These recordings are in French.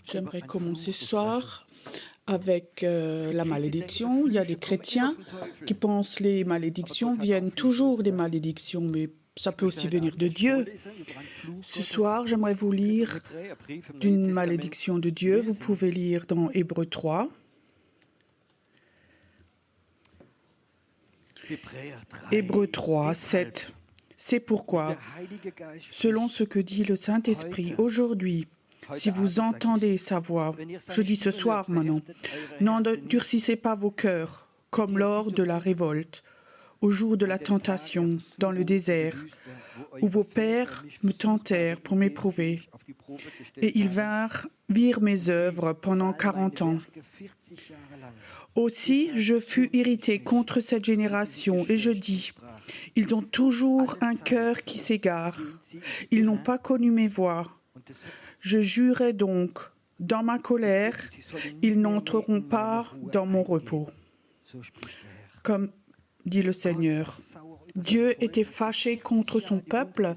J'aimerais commencer ce soir avec la malédiction. Il y a des chrétiens qui pensent que les malédictions viennent toujours des malédictions, mais ça peut aussi venir de Dieu. Ce soir, j'aimerais vous lire d'une malédiction de Dieu. Vous pouvez lire dans Hébreux 3. Hébreux 3, 7. C'est pourquoi, selon ce que dit le Saint-Esprit aujourd'hui, si vous entendez sa voix, je dis ce soir maintenant, n'endurcissez pas vos cœurs comme lors de la révolte, au jour de la tentation dans le désert, où vos pères me tentèrent pour m'éprouver, et ils virent mes œuvres pendant 40 ans. Aussi, je fus irrité contre cette génération, et je dis, ils ont toujours un cœur qui s'égare, ils n'ont pas connu mes voies. Je jurai donc, dans ma colère, ils n'entreront pas dans mon repos. Comme dit le Seigneur, Dieu était fâché contre son peuple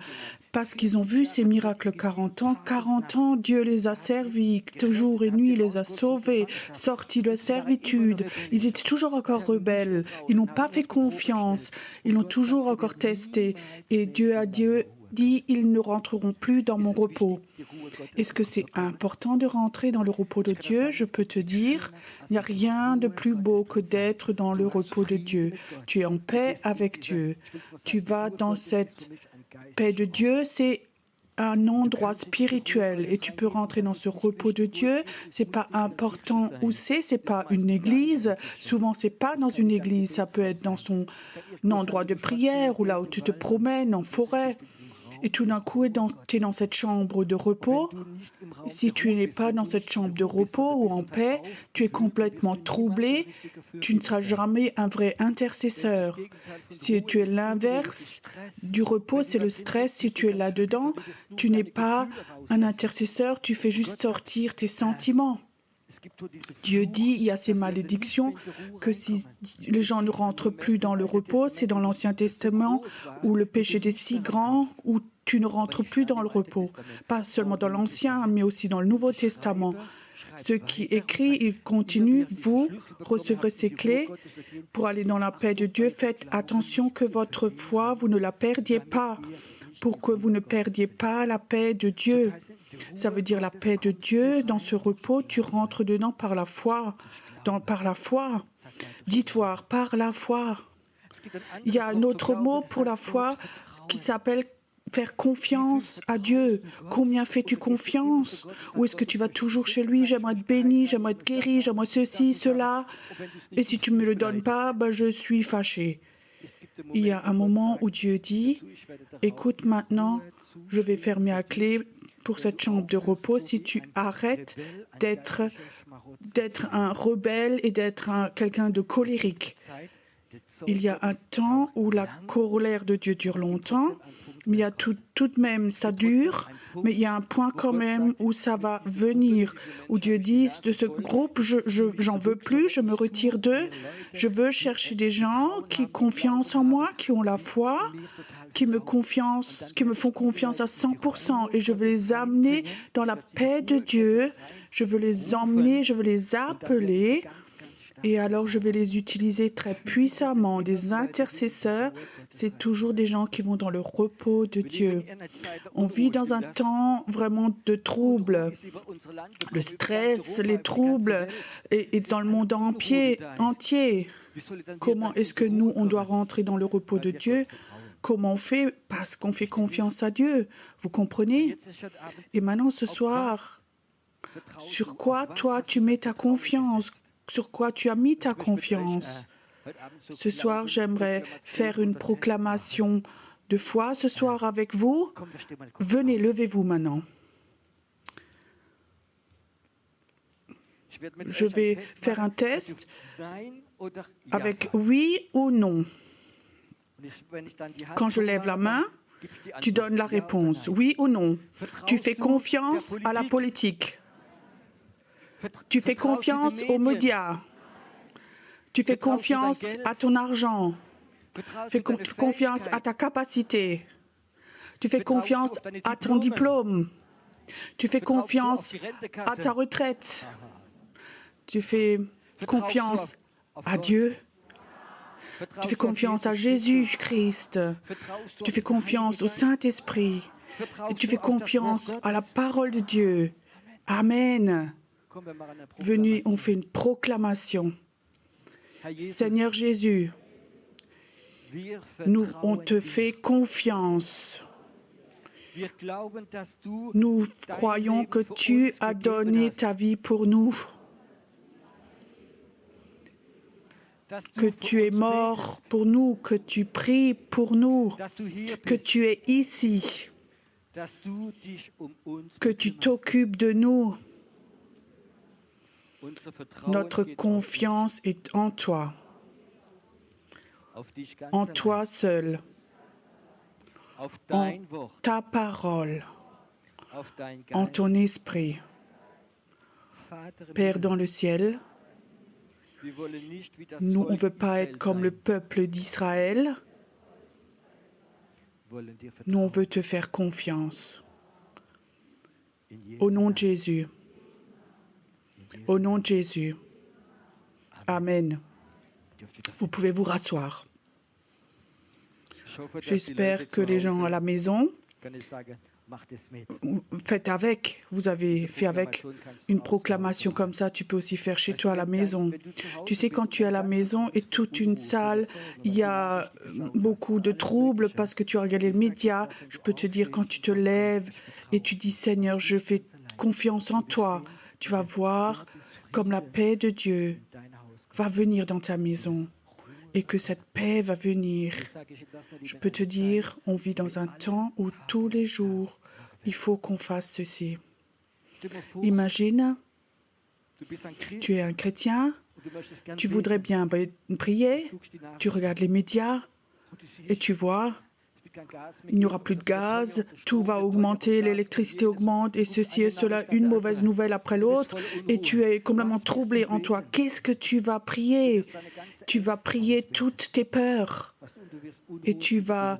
parce qu'ils ont vu ces miracles 40 ans. 40 ans, Dieu les a servis, jour et nuit, il les a sauvés, sortis de servitude. Ils étaient toujours encore rebelles, ils n'ont pas fait confiance, ils l'ont toujours encore testé. Et Dieu a dit, ils ne rentreront plus dans mon repos. Est-ce que c'est important de rentrer dans le repos de Dieu? Je peux te dire, il n'y a rien de plus beau que d'être dans le repos de Dieu. Tu es en paix avec Dieu. Tu vas dans cette paix de Dieu, c'est un endroit spirituel et tu peux rentrer dans ce repos de Dieu. C'est pas important où c'est pas une église. Souvent, c'est pas dans une église. Ça peut être dans son endroit de prière ou là où tu te promènes en forêt. Et tout d'un coup, tu es dans cette chambre de repos. Si tu n'es pas dans cette chambre de repos ou en paix, tu es complètement troublé. Tu ne seras jamais un vrai intercesseur. Si tu es l'inverse du repos, c'est le stress. Si tu es là-dedans, tu n'es pas un intercesseur, tu fais juste sortir tes sentiments. Dieu dit, il y a ces malédictions, que si les gens ne rentrent plus dans le repos, c'est dans l'Ancien Testament où le péché était si grand, où tu ne rentres plus dans le repos. Pas seulement dans l'Ancien, mais aussi dans le Nouveau Testament. Ce qui est écrit, il continue, vous recevrez ces clés pour aller dans la paix de Dieu. Faites attention que votre foi, vous ne la perdiez pas, pour que vous ne perdiez pas la paix de Dieu. Ça veut dire la paix de Dieu, dans ce repos, tu rentres dedans par la foi. Par la foi. Dites-toi, par la foi. Il y a un autre mot pour la foi qui s'appelle faire confiance à Dieu. Combien fais-tu confiance? Ou est-ce que tu vas toujours chez lui? J'aimerais être béni, j'aimerais être guéri, j'aimerais ceci, cela. Et si tu ne me le donnes pas, je suis fâché. Il y a un moment où Dieu dit, écoute maintenant, je vais fermer la clé pour cette chambre de repos si tu arrêtes d'être un rebelle et d'être quelqu'un de colérique. Il y a un temps où la colère de Dieu dure longtemps, mais il y a tout de même, ça dure, mais il y a un point quand même où ça va venir, où Dieu dit, de ce groupe, j'en veux plus, je me retire d'eux, je veux chercher des gens qui ont confiance en moi, qui ont la foi, qui me font confiance à 100%, et je veux les amener dans la paix de Dieu, je veux les emmener, je veux les appeler. Et alors, je vais les utiliser très puissamment. Des intercesseurs, c'est toujours des gens qui vont dans le repos de Dieu. On vit dans un temps vraiment de troubles. Le stress, les troubles, et dans le monde entier. Comment est-ce que nous, on doit rentrer dans le repos de Dieu? Comment on fait? Parce qu'on fait confiance à Dieu. Vous comprenez? Et maintenant, ce soir, sur quoi, toi, tu mets ta confiance? Sur quoi tu as mis ta confiance? Ce soir, j'aimerais faire une proclamation de foi ce soir avec vous. Venez, levez-vous maintenant. Je vais faire un test avec oui ou non. Quand je lève la main, tu donnes la réponse, oui ou non. Tu fais confiance à la politique. Tu fais confiance aux médias. Tu fais confiance à ton argent. Tu fais confiance à ta capacité. Tu fais confiance à ton diplôme. Tu fais confiance à ta retraite. Tu fais confiance à Dieu. Tu fais confiance à Jésus-Christ. Tu fais confiance au Saint-Esprit. Et tu fais confiance à la parole de Dieu. Amen. Venez, on fait une proclamation. Seigneur Jésus, nous, on te fait confiance. Nous croyons que tu as donné ta vie pour nous, que tu es mort pour nous, que tu pries pour nous, que tu es ici, que tu t'occupes de nous. Notre confiance est en toi seul, en ta parole, en ton esprit. Père dans le ciel, nous, on ne veut pas être comme le peuple d'Israël. Nous, on veut te faire confiance. Au nom de Jésus. Au nom de Jésus. Amen. Vous pouvez vous rasseoir. J'espère que les gens à la maison, faites avec. Vous avez fait avec une proclamation comme ça, tu peux aussi faire chez toi à la maison. Tu sais, quand tu es à la maison et toute une salle, il y a beaucoup de troubles parce que tu as regardé les médias. Je peux te dire, quand tu te lèves et tu dis, Seigneur, je fais confiance en toi, tu vas voir comme la paix de Dieu va venir dans ta maison et que cette paix va venir. Je peux te dire, on vit dans un temps où tous les jours, il faut qu'on fasse ceci. Imagine, tu es un chrétien, tu voudrais bien prier, tu regardes les médias et tu vois, il n'y aura plus de gaz, tout va augmenter, l'électricité augmente et ceci et cela, une mauvaise nouvelle après l'autre et tu es complètement troublé en toi. Qu'est-ce que tu vas prier? Tu vas prier toutes tes peurs et tu vas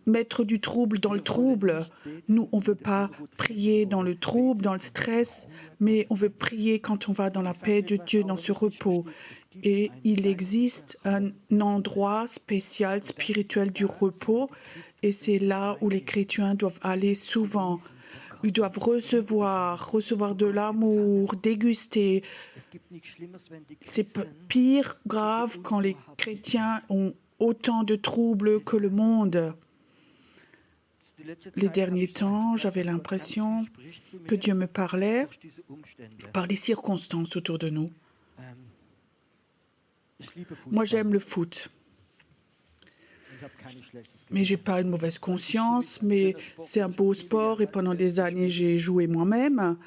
mettre du trouble dans le trouble. Nous, on ne veut pas prier dans le trouble, dans le stress, mais on veut prier quand on va dans la paix de Dieu, dans ce repos. Et il existe un endroit spécial, spirituel du repos, et c'est là où les chrétiens doivent aller souvent. Ils doivent recevoir de l'amour, déguster. C'est pire, grave, quand les chrétiens ont autant de troubles que le monde. Les derniers temps, j'avais l'impression que Dieu me parlait par les circonstances autour de nous. Moi, j'aime le foot. Mais je n'ai pas une mauvaise conscience, mais c'est un beau sport et pendant des années, j'ai joué moi-même.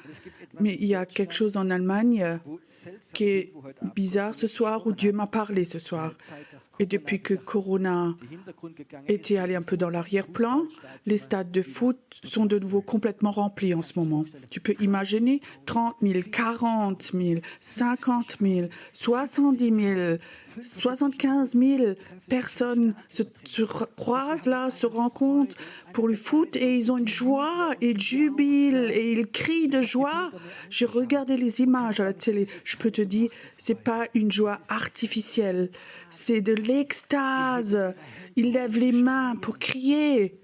Mais il y a quelque chose en Allemagne qui est bizarre ce soir, où Dieu m'a parlé ce soir. Et depuis que Corona était allé un peu dans l'arrière-plan, les stades de foot sont de nouveau complètement remplis en ce moment. Tu peux imaginer 30 000, 40 000, 50 000, 70 000, 75 000 personnes se croisent là, se rencontrent pour le foot et ils ont une joie et jubilent et ils crient de joie. J'ai regardé les images à la télé. Je peux te dire, c'est pas une joie artificielle, c'est de l'extase. Ils lèvent les mains pour crier.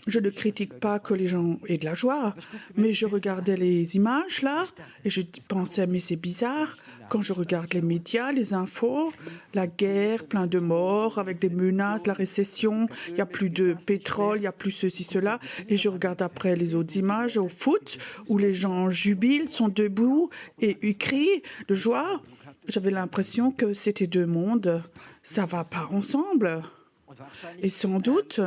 Je ne critique pas que les gens aient de la joie, mais je regardais les images là et je pensais, mais c'est bizarre. Quand je regarde les médias, les infos, la guerre, plein de morts, avec des menaces, la récession, il n'y a plus de pétrole, il n'y a plus ceci, cela. Et je regarde après les autres images au foot, où les gens jubilent, sont debout et ils crient de joie. J'avais l'impression que c'était deux mondes. Ça ne va pas ensemble. Et sans doute,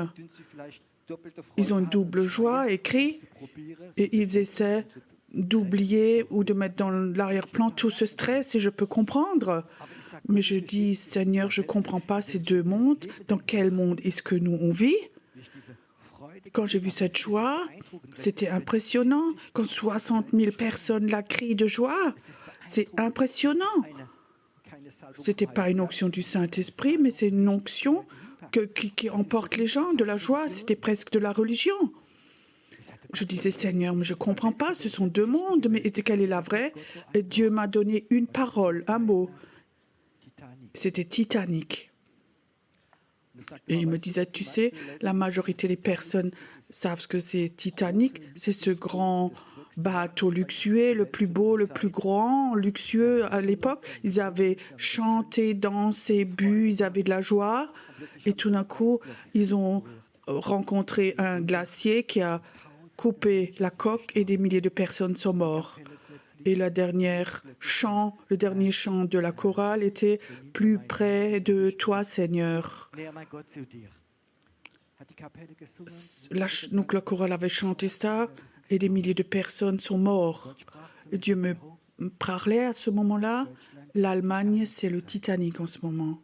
ils ont une double joie et crient et ils essaient d'oublier ou de mettre dans l'arrière-plan tout ce stress et je peux comprendre. Mais je dis, Seigneur, je ne comprends pas ces deux mondes. Dans quel monde est-ce que nous on vit? Quand j'ai vu cette joie, c'était impressionnant. Quand 60 000 personnes la crient de joie, c'est impressionnant. Ce n'était pas une onction du Saint-Esprit, mais c'est une onction qui emporte les gens de la joie. C'était presque de la religion. Je disais, Seigneur, mais je ne comprends pas, ce sont deux mondes, mais quelle est la vraie? Et Dieu m'a donné une parole, un mot. C'était Titanic. Et il me disait, tu sais, la majorité des personnes savent ce que c'est Titanic. C'est ce grand bateau luxueux, le plus beau, le plus grand, luxueux à l'époque. Ils avaient chanté, dansé, bu, ils avaient de la joie. Et tout d'un coup, ils ont rencontré un glacier qui a coupé la coque et des milliers de personnes sont mortes. Et le dernier chant de la chorale était « Plus près de toi, Seigneur ». Donc la chorale avait chanté ça et des milliers de personnes sont mortes. Et Dieu me parlait à ce moment-là. L'Allemagne, c'est le Titanic en ce moment.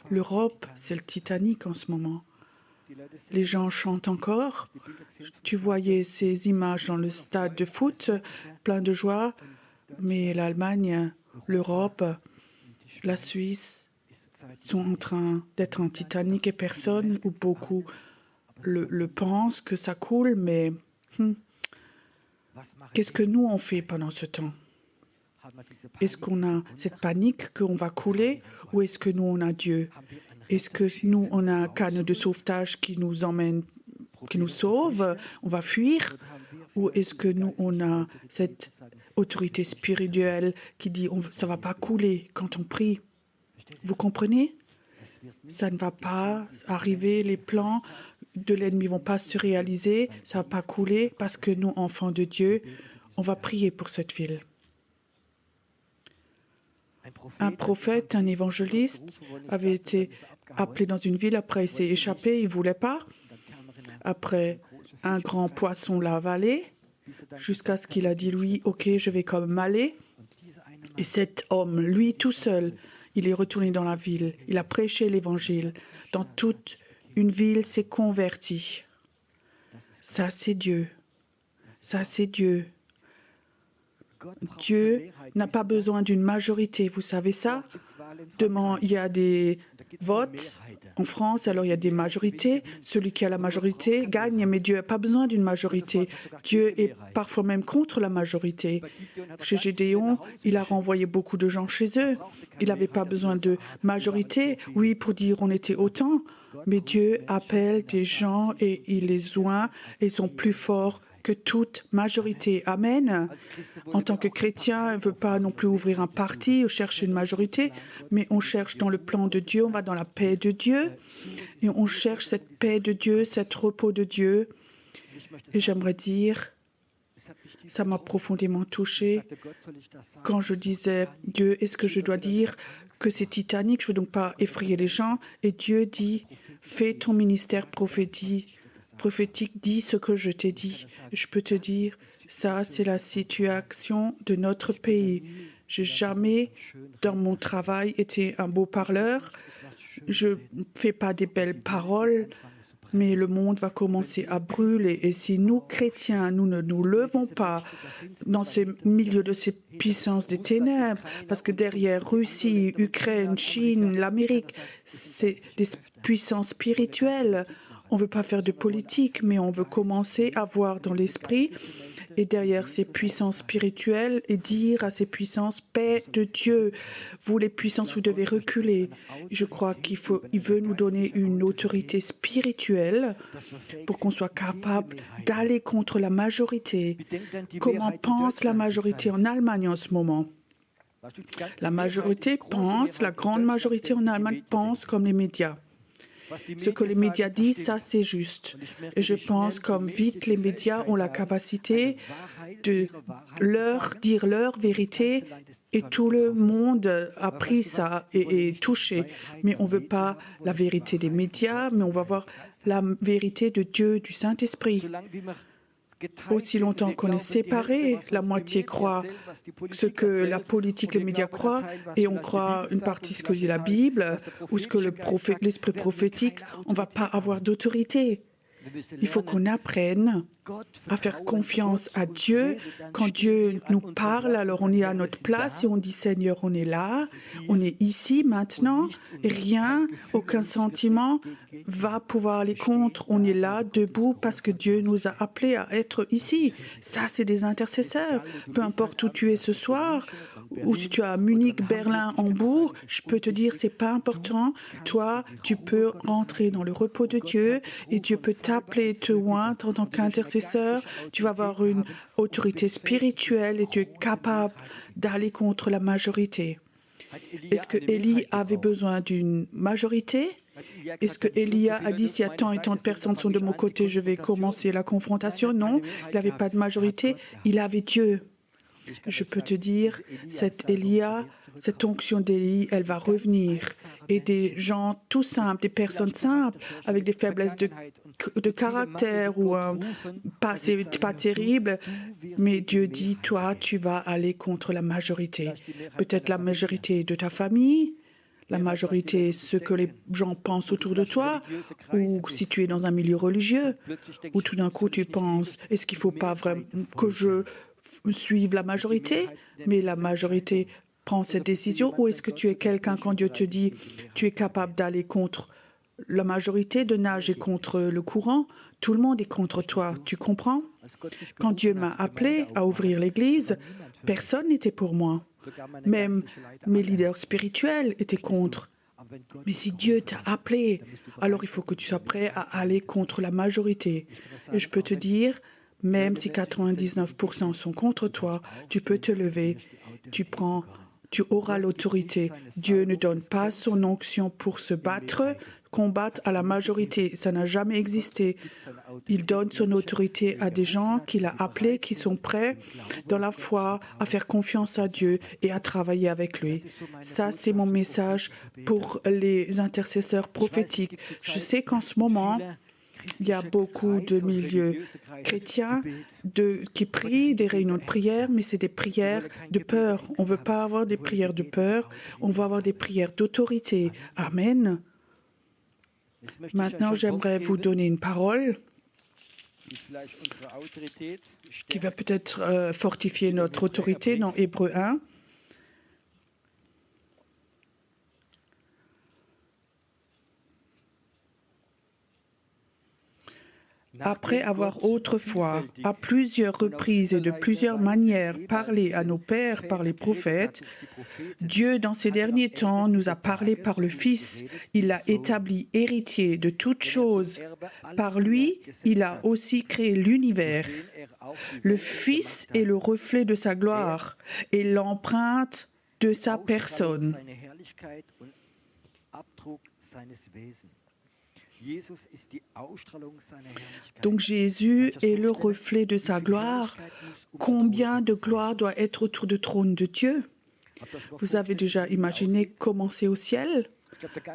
L'Europe, c'est le Titanic en ce moment. Les gens chantent encore. Tu voyais ces images dans le stade de foot, plein de joie. Mais l'Allemagne, l'Europe, la Suisse sont en train d'être en Titanic et personne ou beaucoup le pensent que ça coule, mais qu'est-ce que nous on fait pendant ce temps? Est-ce qu'on a cette panique qu'on va couler ou est-ce que nous on a Dieu? Est-ce que nous on a un canne de sauvetage qui nous emmène, qui nous sauve, on va fuir? Ou est-ce que nous on a cette autorité spirituelle qui dit ça ne va pas couler quand on prie? Vous comprenez? Ça ne va pas arriver, les plans de l'ennemi ne vont pas se réaliser, ça ne va pas couler parce que nous, enfants de Dieu, on va prier pour cette ville. Un prophète, un évangéliste avait été appelé dans une ville, après il s'est échappé, il ne voulait pas. Après, un grand poisson l'a avalé, jusqu'à ce qu'il a dit, lui, ok, je vais quand même aller. Et cet homme, lui tout seul, il est retourné dans la ville, il a prêché l'évangile. Dans toute une ville s'est convertie. Ça, c'est Dieu. Ça, c'est Dieu. Dieu n'a pas besoin d'une majorité, vous savez ça? Demain, il y a des votes en France, alors il y a des majorités. Celui qui a la majorité gagne, mais Dieu n'a pas besoin d'une majorité. Dieu est parfois même contre la majorité. Chez Gédéon, il a renvoyé beaucoup de gens chez eux. Il n'avait pas besoin de majorité, oui, pour dire on était autant, mais Dieu appelle des gens et il les oint et ils sont plus forts que toute majorité. Amen. En tant que chrétien, on ne veut pas non plus ouvrir un parti ou chercher une majorité, mais on cherche dans le plan de Dieu, on va dans la paix de Dieu et on cherche cette paix de Dieu, cet repos de Dieu. Et j'aimerais dire, ça m'a profondément touché quand je disais, Dieu, est-ce que je dois dire que c'est Titanic? Je ne veux donc pas effrayer les gens. Et Dieu dit, fais ton ministère prophétique, dis ce que je t'ai dit. Je peux te dire, ça, c'est la situation de notre pays. Je n'ai jamais, dans mon travail, été un beau parleur. Je ne fais pas des belles paroles, mais le monde va commencer à brûler. Et si nous, chrétiens, nous ne nous levons pas dans ce milieu de ces puissances des ténèbres, parce que derrière Russie, Ukraine, Chine, l'Amérique, c'est des puissances spirituelles. On ne veut pas faire de politique, mais on veut commencer à voir dans l'esprit et derrière ces puissances spirituelles et dire à ces puissances, paix de Dieu, vous les puissances, vous devez reculer. Je crois il veut nous donner une autorité spirituelle pour qu'on soit capable d'aller contre la majorité. Comment pense la majorité en Allemagne en ce moment? La majorité pense, la grande majorité en Allemagne pense comme les médias. Ce que les médias disent, ça c'est juste. Et je pense comme vite les médias ont la capacité de dire leur vérité et tout le monde a pris ça et est touché. Mais on ne veut pas la vérité des médias, mais on va voir la vérité de Dieu, du Saint-Esprit. Aussi longtemps qu'on est séparés, la moitié croit ce que la politique, les médias croient, et on croit une partie ce que dit la Bible, ou ce que l'esprit prophétique, on ne va pas avoir d'autorité. Il faut qu'on apprenne à faire confiance à Dieu. Quand Dieu nous parle, alors on est à notre place et on dit Seigneur, on est là, on est ici maintenant, et rien, aucun sentiment va pouvoir aller contre. On est là, debout, parce que Dieu nous a appelés à être ici. Ça, c'est des intercesseurs. Peu importe où tu es ce soir, ou si tu es à Munich, Berlin, Hambourg, je peux te dire, c'est pas important. Toi, tu peux rentrer dans le repos de Dieu et Dieu peut t'appeler, te oindre en tant qu'intercesseur. Tu vas avoir une autorité spirituelle et tu es capable d'aller contre la majorité. Est-ce que Élie avait besoin d'une majorité? Est-ce que Élia a dit, s'il y a tant et tant de personnes sont de mon côté, je vais commencer la confrontation? Non, il n'avait pas de majorité, il avait Dieu. Je peux te dire, cette Élia, cette onction d'Élie, elle va revenir. Et des gens tout simples, des personnes simples, avec des faiblesses de caractère ou c'est pas terrible, mais Dieu dit, toi, tu vas aller contre la majorité. Peut-être la majorité de ta famille, la majorité, ce que les gens pensent autour de toi, ou si tu es dans un milieu religieux, où tout d'un coup tu penses, est-ce qu'il ne faut pas vraiment que je suive la majorité, mais la majorité prend cette décision, ou est-ce que tu es quelqu'un, quand Dieu te dit, tu es capable d'aller contre la majorité, de nager contre le courant, tout le monde est contre toi, tu comprends? Quand Dieu m'a appelé à ouvrir l'église, personne n'était pour moi. Même mes leaders spirituels étaient contre. Mais si Dieu t'a appelé, alors il faut que tu sois prêt à aller contre la majorité. Et je peux te dire, même si 99% sont contre toi, tu peux te lever, tu auras l'autorité. Dieu ne donne pas son onction pour se battre, combattre à la majorité. Ça n'a jamais existé. Il donne son autorité à des gens qu'il a appelés, qui sont prêts dans la foi à faire confiance à Dieu et à travailler avec lui. Ça, c'est mon message pour les intercesseurs prophétiques. Je sais qu'en ce moment, il y a beaucoup de milieux chrétiens qui prient, des réunions de prière, mais c'est des prières de peur. On ne veut pas avoir des prières de peur, on va avoir des prières d'autorité. Amen. Maintenant, j'aimerais vous donner une parole qui va peut-être fortifier notre autorité dans Hébreux 1. Après avoir autrefois, à plusieurs reprises et de plusieurs manières, parlé à nos pères par les prophètes, Dieu, dans ces derniers temps, nous a parlé par le Fils. Il l'a établi héritier de toutes choses. Par lui, il a aussi créé l'univers. Le Fils est le reflet de sa gloire et l'empreinte de sa personne. Donc Jésus est le reflet de sa gloire. Combien de gloire doit être autour du trône de Dieu? Vous avez déjà imaginé comment c'est au ciel?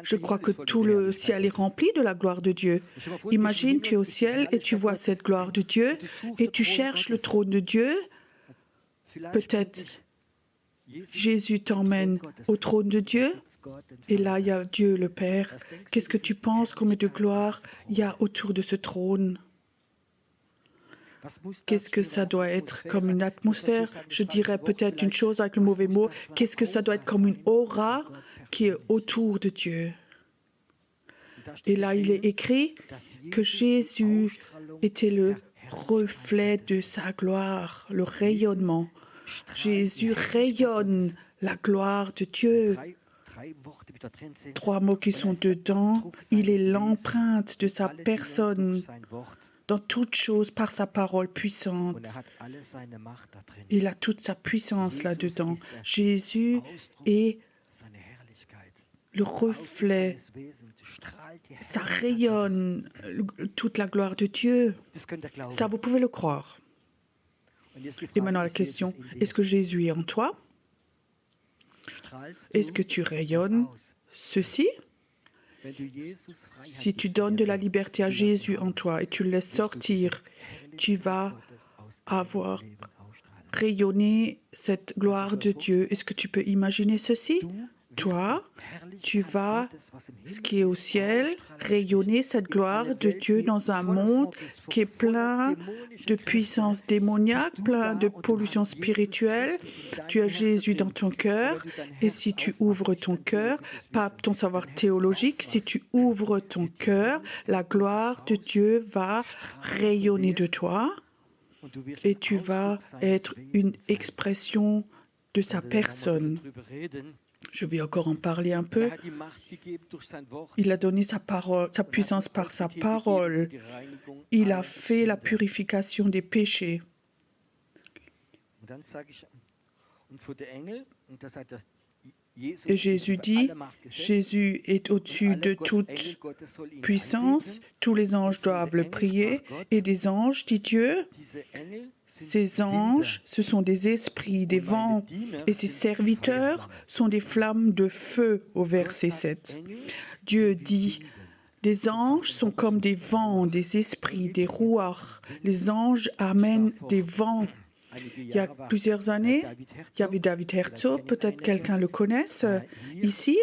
Je crois que tout le ciel est rempli de la gloire de Dieu. Imagine, tu es au ciel et tu vois cette gloire de Dieu et tu cherches le trône de Dieu. Peut-être Jésus t'emmène au trône de Dieu. Et là, il y a Dieu le Père. Qu'est-ce que tu penses, combien de gloire il y a autour de ce trône? Qu'est-ce que ça doit être comme une atmosphère? Je dirais peut-être une chose avec le mauvais mot. Qu'est-ce que ça doit être comme une aura qui est autour de Dieu? Et là, il est écrit que Jésus était le reflet de sa gloire, le rayonnement. Jésus rayonne la gloire de Dieu. 3 mots qui sont dedans. Il est l'empreinte de sa personne dans toute chose par sa parole puissante. Il a toute sa puissance là-dedans. Jésus est le reflet. Ça rayonne toute la gloire de Dieu. Ça, vous pouvez le croire. Et maintenant la question, est-ce que Jésus est en toi? Est-ce que tu rayonnes ceci? Si tu donnes de la liberté à Jésus en toi et tu le laisses sortir, tu vas avoir rayonné cette gloire de Dieu. Est-ce que tu peux imaginer ceci? Toi, tu vas, ce qui est au ciel, rayonner cette gloire de Dieu dans un monde qui est plein de puissance démoniaque, plein de pollution spirituelle. Tu as Jésus dans ton cœur et si tu ouvres ton cœur, pas ton savoir théologique, si tu ouvres ton cœur, la gloire de Dieu va rayonner de toi et tu vas être une expression de sa personne. Je vais encore en parler un peu. Il a donné sa parole, sa puissance par sa parole. Il a fait la purification des péchés. Et Jésus dit, Jésus est au-dessus de toute puissance, tous les anges doivent le prier, et des anges, dit Dieu, ces anges, ce sont des esprits, des vents, et ces serviteurs sont des flammes de feu, au verset 7. Dieu dit, des anges sont comme des vents, des esprits, des rouards. Les anges amènent des vents. Il y a plusieurs années, il y avait David Herzog, peut-être quelqu'un le connaisse ici.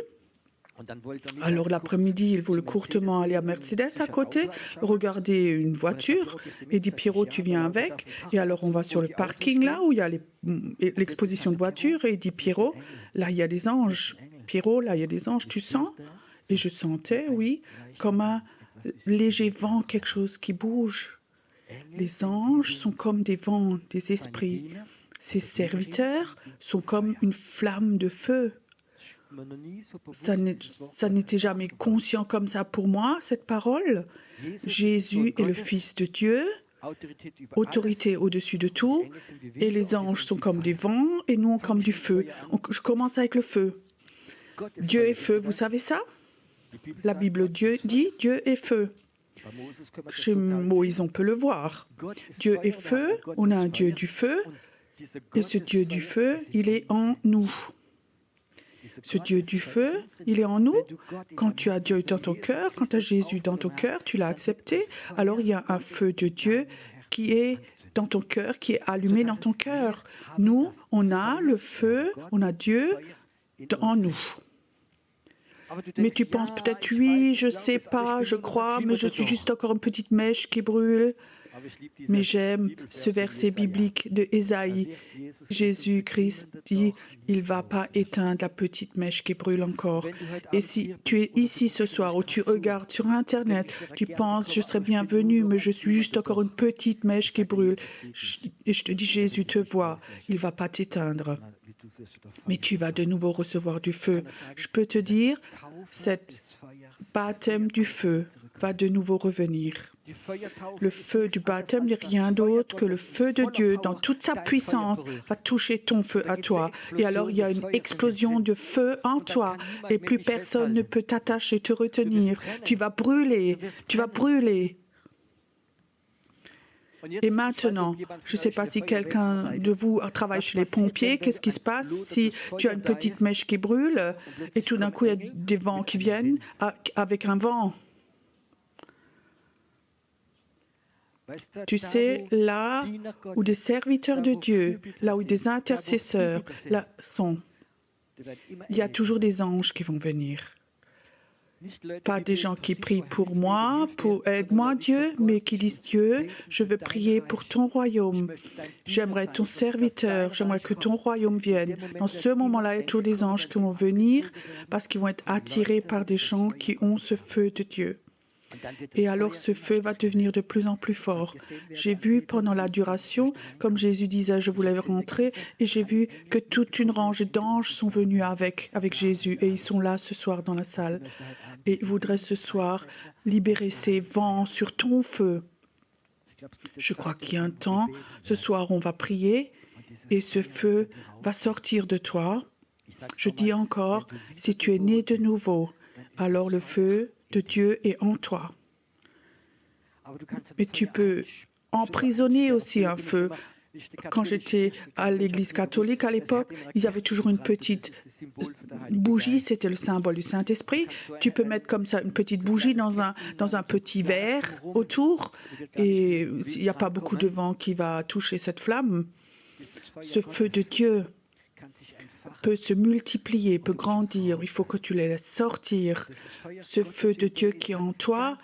Alors l'après-midi, il voulait courtement aller à Mercedes à côté, regarder une voiture et dit Pierrot, tu viens avec. Et alors on va sur le parking là où il y a l'exposition de voitures et il dit Pierrot, là il y a des anges. Pierrot, là il y a des anges, tu sens? Et je sentais, oui, comme un léger vent, quelque chose qui bouge. Les anges sont comme des vents, des esprits. Ces serviteurs sont comme une flamme de feu. Ça n'était jamais conscient comme ça pour moi, cette parole. Jésus est le Fils de Dieu, autorité au-dessus de tout, et les anges sont comme des vents et nous comme du feu. Je commence avec le feu. Dieu est feu, vous savez ça? La Bible dit Dieu est feu. Chez Moïse, on peut le voir. Dieu est feu, on a un Dieu du feu, et ce Dieu du feu, il est en nous. Ce Dieu du feu, il est en nous. Quand tu as Dieu dans ton cœur, quand tu as Jésus dans ton cœur, tu l'as accepté, alors il y a un feu de Dieu qui est dans ton cœur, qui est allumé dans ton cœur. Nous, on a le feu, on a Dieu en nous. Mais tu penses peut-être, oui, je ne sais pas, je crois, mais je suis juste encore une petite mèche qui brûle. Mais j'aime ce verset biblique de Ésaïe. Jésus-Christ dit, il ne va pas éteindre la petite mèche qui brûle encore. Et si tu es ici ce soir ou tu regardes sur Internet, tu penses, je serais bienvenu, mais je suis juste encore une petite mèche qui brûle. Et je te dis, Jésus te voit, il ne va pas t'éteindre. Mais tu vas de nouveau recevoir du feu. Je peux te dire, cet baptême du feu va de nouveau revenir. Le feu du baptême n'est rien d'autre que le feu de Dieu dans toute sa puissance va toucher ton feu à toi. Et alors il y a une explosion de feu en toi et plus personne ne peut t'attacher, te retenir. Tu vas brûler, tu vas brûler. Et maintenant, je ne sais pas si quelqu'un de vous travaille chez les pompiers, qu'est-ce qui se passe si tu as une petite mèche qui brûle et tout d'un coup il y a des vents qui viennent avec un vent. Tu sais, là où des serviteurs de Dieu, là où des intercesseurs là sont, il y a toujours des anges qui vont venir. Pas des gens qui prient pour moi, pour aide-moi Dieu, mais qui disent Dieu, je veux prier pour ton royaume. J'aimerais être ton serviteur, j'aimerais que ton royaume vienne. Dans ce moment-là, il y a toujours des anges qui vont venir parce qu'ils vont être attirés par des gens qui ont ce feu de Dieu. Et alors ce feu va devenir de plus en plus fort. J'ai vu pendant l'adoration, comme Jésus disait, je voulais rentrer, et j'ai vu que toute une rangée d'anges sont venus avec Jésus, et ils sont là ce soir dans la salle. Et ils voudraient ce soir libérer ces vents sur ton feu. Je crois qu'il y a un temps, ce soir on va prier, et ce feu va sortir de toi. Je dis encore, si tu es né de nouveau, alors le feu de Dieu est en toi. Mais tu peux emprisonner aussi un feu. Quand j'étais à l'église catholique à l'époque, il y avait toujours une petite bougie, c'était le symbole du Saint-Esprit. Tu peux mettre comme ça une petite bougie dans un petit verre autour et il n'y a pas beaucoup de vent qui va toucher cette flamme. Ce feu de Dieu peut se multiplier, peut grandir. Il faut que tu les laisses sortir. Ce feu de Dieu qui est en toi,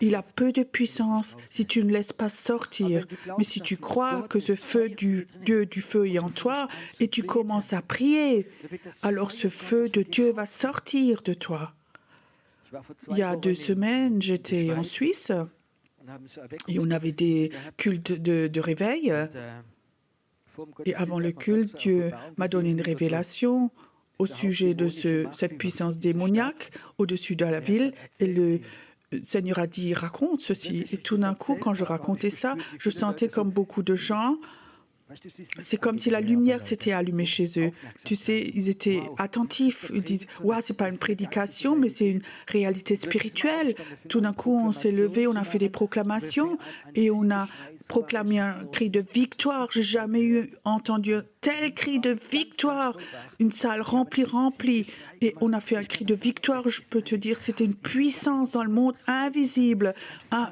il a peu de puissance si tu ne laisses pas sortir. Mais si tu crois que ce feu du Dieu du feu est en toi et tu commences à prier, alors ce feu de Dieu va sortir de toi. Il y a 2 semaines, j'étais en Suisse et on avait des cultes de réveil. Et avant le culte, Dieu m'a donné une révélation au sujet de cette puissance démoniaque au-dessus de la ville. Et le Seigneur a dit, raconte ceci. Et tout d'un coup, quand je racontais ça, je sentais comme beaucoup de gens, c'est comme si la lumière s'était allumée chez eux. Tu sais, ils étaient attentifs. Ils disent, « Ouah, c'est pas une prédication, mais c'est une réalité spirituelle. » Tout d'un coup, on s'est levé, on a fait des proclamations et on a proclamé un cri de victoire. J'ai jamais entendu un tel cri de victoire. Une salle remplie. Et on a fait un cri de victoire. Je peux te dire, c'était une puissance dans le monde invisible.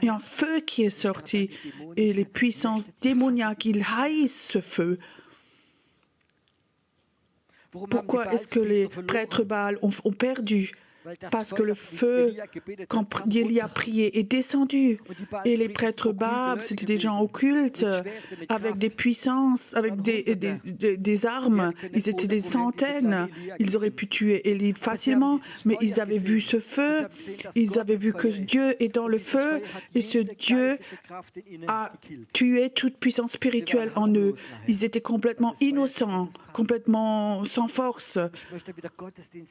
Et un feu qui est sorti. Et les puissances démoniaques, ils haïssent ce feu. Pourquoi est-ce que les prêtres Baal ont perdu? Parce que le feu, quand Élie a prié, est descendu. Et les prêtres Baal, c'était des gens occultes, avec des puissances, avec des armes. Ils étaient des centaines. Ils auraient pu tuer Élie facilement, mais ils avaient vu ce feu. Ils avaient vu que Dieu est dans le feu. Et ce Dieu a tué toute puissance spirituelle en eux. Ils étaient complètement innocents, complètement sans force.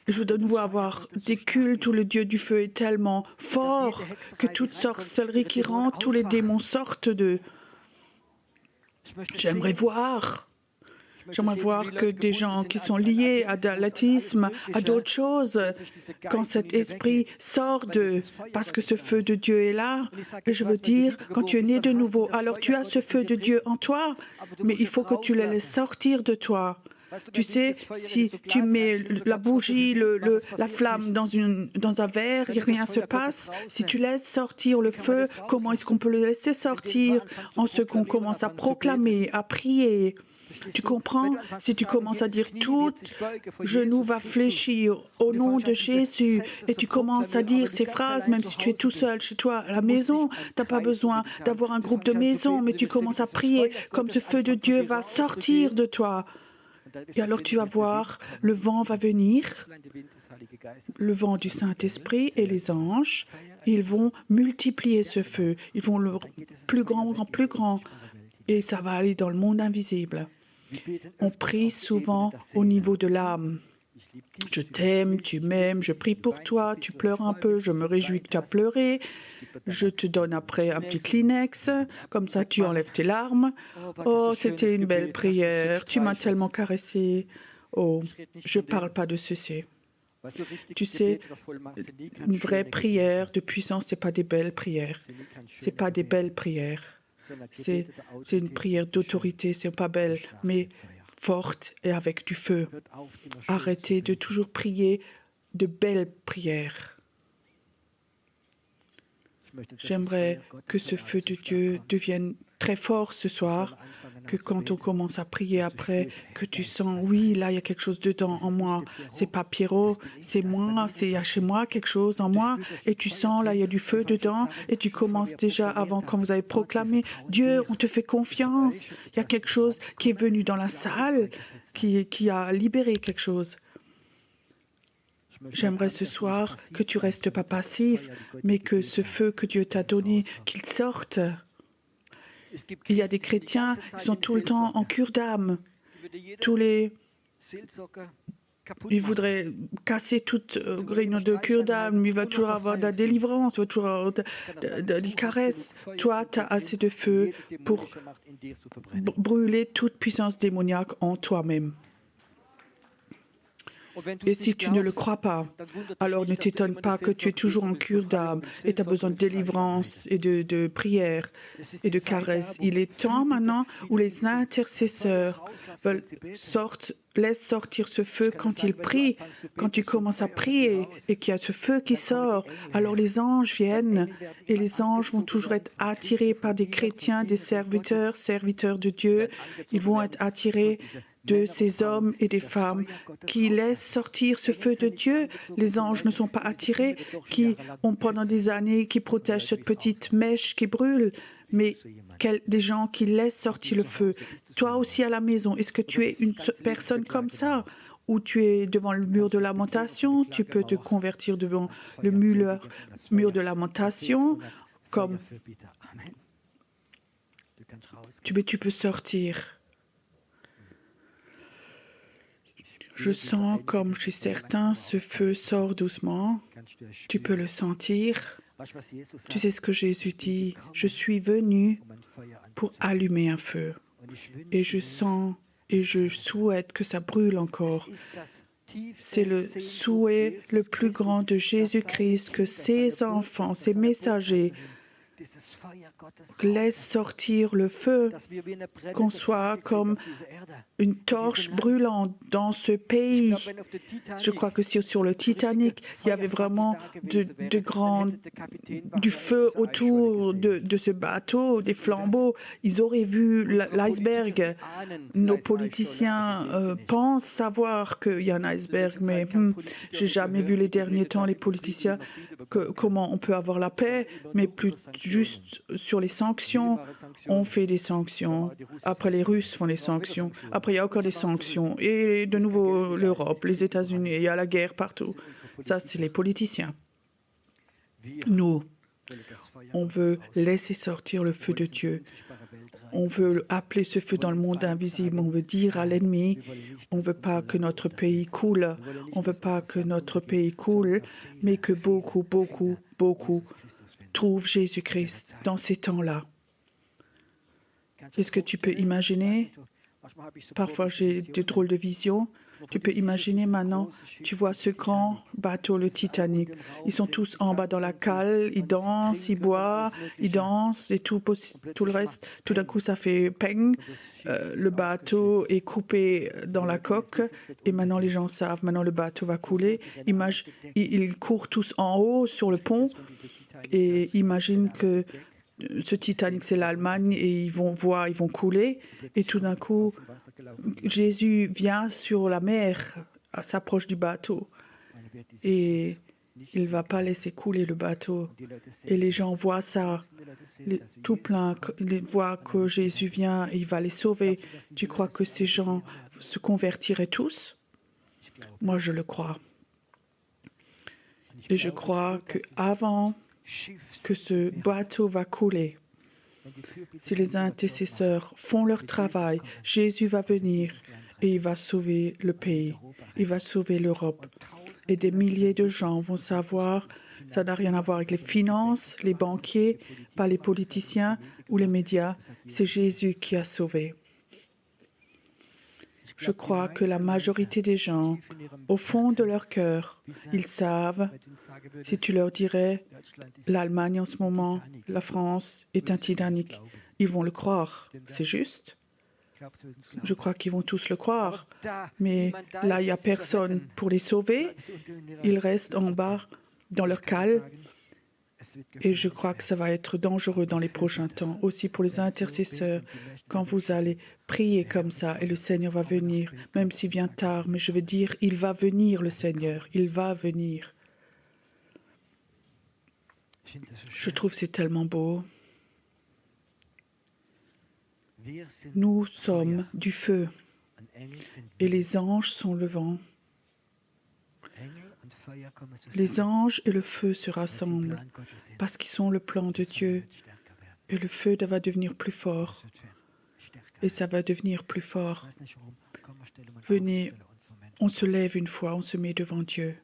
Je dois nouveau avoir des cultes où le Dieu du feu est tellement fort que toute sorcellerie qui rentre, tous les démons sortent d'eux. J'aimerais voir que des gens qui sont liés à l'athlétisme, à d'autres choses, quand cet esprit sort d'eux, parce que ce feu de Dieu est là. Et je veux dire, quand tu es né de nouveau, alors tu as ce feu de Dieu en toi, mais il faut que tu le laisses sortir de toi. Tu sais, si tu mets la bougie, la flamme dans un verre, rien ne se passe. Si tu laisses sortir le feu, comment est-ce qu'on peut le laisser sortir? En ce qu'on commence à proclamer, à prier. Tu comprends? Si tu commences à dire tout genou va fléchir au nom de Jésus et tu commences à dire ces phrases, même si tu es tout seul chez toi à la maison, tu n'as pas besoin d'avoir un groupe de maison, mais tu commences à prier comme ce feu de Dieu va sortir de toi. Et alors tu vas voir, le vent va venir, le vent du Saint-Esprit et les anges, ils vont multiplier ce feu, ils vont le plus grand, et ça va aller dans le monde invisible. On prie souvent au niveau de l'âme. Je t'aime, tu m'aimes, je prie pour toi, tu pleures un peu, je me réjouis que tu as pleuré, je te donne après un petit Kleenex, comme ça tu enlèves tes larmes. Oh, c'était une belle prière, tu m'as tellement caressé. Oh, je ne parle pas de ceci. Tu sais, une vraie prière de puissance, ce n'est pas des belles prières. Ce n'est pas des belles prières. C'est une prière d'autorité, ce n'est pas belle, mais forte et avec du feu. Arrêtez de toujours prier de belles prières. J'aimerais que ce feu de Dieu devienne très fort ce soir, que quand on commence à prier après, que tu sens, oui, là, il y a quelque chose dedans en moi. C'est pas Pierrot, c'est moi, il y a chez moi quelque chose en moi. Et tu sens, là, il y a du feu dedans. Et tu commences déjà avant, quand vous avez proclamé, Dieu, on te fait confiance. Il y a quelque chose qui est venu dans la salle, qui a libéré quelque chose. J'aimerais ce soir que tu restes pas passif, mais que ce feu que Dieu t'a donné, qu'il sorte. Il y a des chrétiens qui sont tout le temps en cure d'âme. Ils voudraient casser toute réunion de cure d'âme. Il va toujours avoir de la délivrance, il va toujours avoir des caresses. Toi, tu as assez de feu pour brûler toute puissance démoniaque en toi-même. Et si tu ne le crois pas, alors ne t'étonne pas que tu es toujours en cure d'âme et tu as besoin de délivrance et de prière et de caresses. Il est temps maintenant où les intercesseurs laissent sortir ce feu quand ils prient. Quand tu commences à prier et qu'il y a ce feu qui sort, alors les anges viennent et les anges vont toujours être attirés par des chrétiens, des serviteurs de Dieu. Ils vont être attirés de ces hommes et des femmes qui laissent sortir ce feu de Dieu. Les anges ne sont pas attirés, qui ont pendant des années, qui protègent cette petite mèche qui brûle, mais des gens qui laissent sortir le feu. Toi aussi à la maison, est-ce que tu es une personne comme ça? Ou tu es devant le mur de lamentation, tu peux te convertir devant le mur de lamentation, comme tu peux sortir. Je sens comme chez certains, ce feu sort doucement. Tu peux le sentir. Tu sais ce que Jésus dit? Je suis venu pour allumer un feu. Et je sens et je souhaite que ça brûle encore. C'est le souhait le plus grand de Jésus-Christ que ses enfants, ses messagers, laisse sortir le feu, qu'on soit comme une torche brûlante dans ce pays. Je crois que sur le Titanic, il y avait vraiment du feu autour de ce bateau, des flambeaux. Ils auraient vu l'iceberg. Nos politiciens pensent savoir qu'il y a un iceberg, mais j'ai jamais vu les derniers temps les politiciens comment on peut avoir la paix, mais plus juste sur les sanctions. On fait des sanctions. Après, les Russes font des sanctions. Après, il y a encore des sanctions. Et de nouveau, l'Europe, les États-Unis, il y a la guerre partout. Ça, c'est les politiciens. Nous, on veut laisser sortir le feu de Dieu. On veut appeler ce feu dans le monde invisible. On veut dire à l'ennemi, on ne veut pas que notre pays coule. On ne veut pas que notre pays coule, mais que beaucoup, beaucoup, beaucoup trouvent Jésus-Christ dans ces temps-là. Est-ce que tu peux imaginer? Parfois, j'ai de drôles de visions. Tu peux imaginer maintenant, tu vois ce grand bateau, le Titanic. Ils sont tous en bas dans la cale, ils dansent, ils boivent, ils dansent et tout le reste. Tout d'un coup, ça fait peng. Le bateau est coupé dans la coque et maintenant les gens savent, maintenant le bateau va couler. Ils courent tous en haut sur le pont et imaginent que ce Titanic, c'est l'Allemagne et ils vont couler. Et tout d'un coup, Jésus vient sur la mer, s'approche du bateau. Et il ne va pas laisser couler le bateau. Et les gens voient ça, tout plein. Ils voient que Jésus vient et il va les sauver. Tu crois que ces gens se convertiraient tous? Moi, je le crois. Et je crois qu'avant que ce bateau va couler, si les intercesseurs font leur travail, Jésus va venir et il va sauver le pays, il va sauver l'Europe. Et des milliers de gens vont savoir, ça n'a rien à voir avec les finances, les banquiers, pas les politiciens ou les médias, c'est Jésus qui a sauvé. Je crois que la majorité des gens, au fond de leur cœur, ils savent, si tu leur dirais, l'Allemagne en ce moment, la France est un Titanic, ils vont le croire. C'est juste. Je crois qu'ils vont tous le croire. Mais là, il n'y a personne pour les sauver. Ils restent en bas dans leur cale. Et je crois que ça va être dangereux dans les prochains temps, aussi pour les intercesseurs, quand vous allez prier comme ça, et le Seigneur va venir, même s'il vient tard, mais je veux dire, il va venir, le Seigneur, il va venir. Je trouve que c'est tellement beau. Nous sommes du feu, et les anges sont le vent. Les anges et le feu se rassemblent parce qu'ils sont le plan de Dieu. Et le feu va devenir plus fort. Et ça va devenir plus fort. Venez, on se lève une fois, on se met devant Dieu.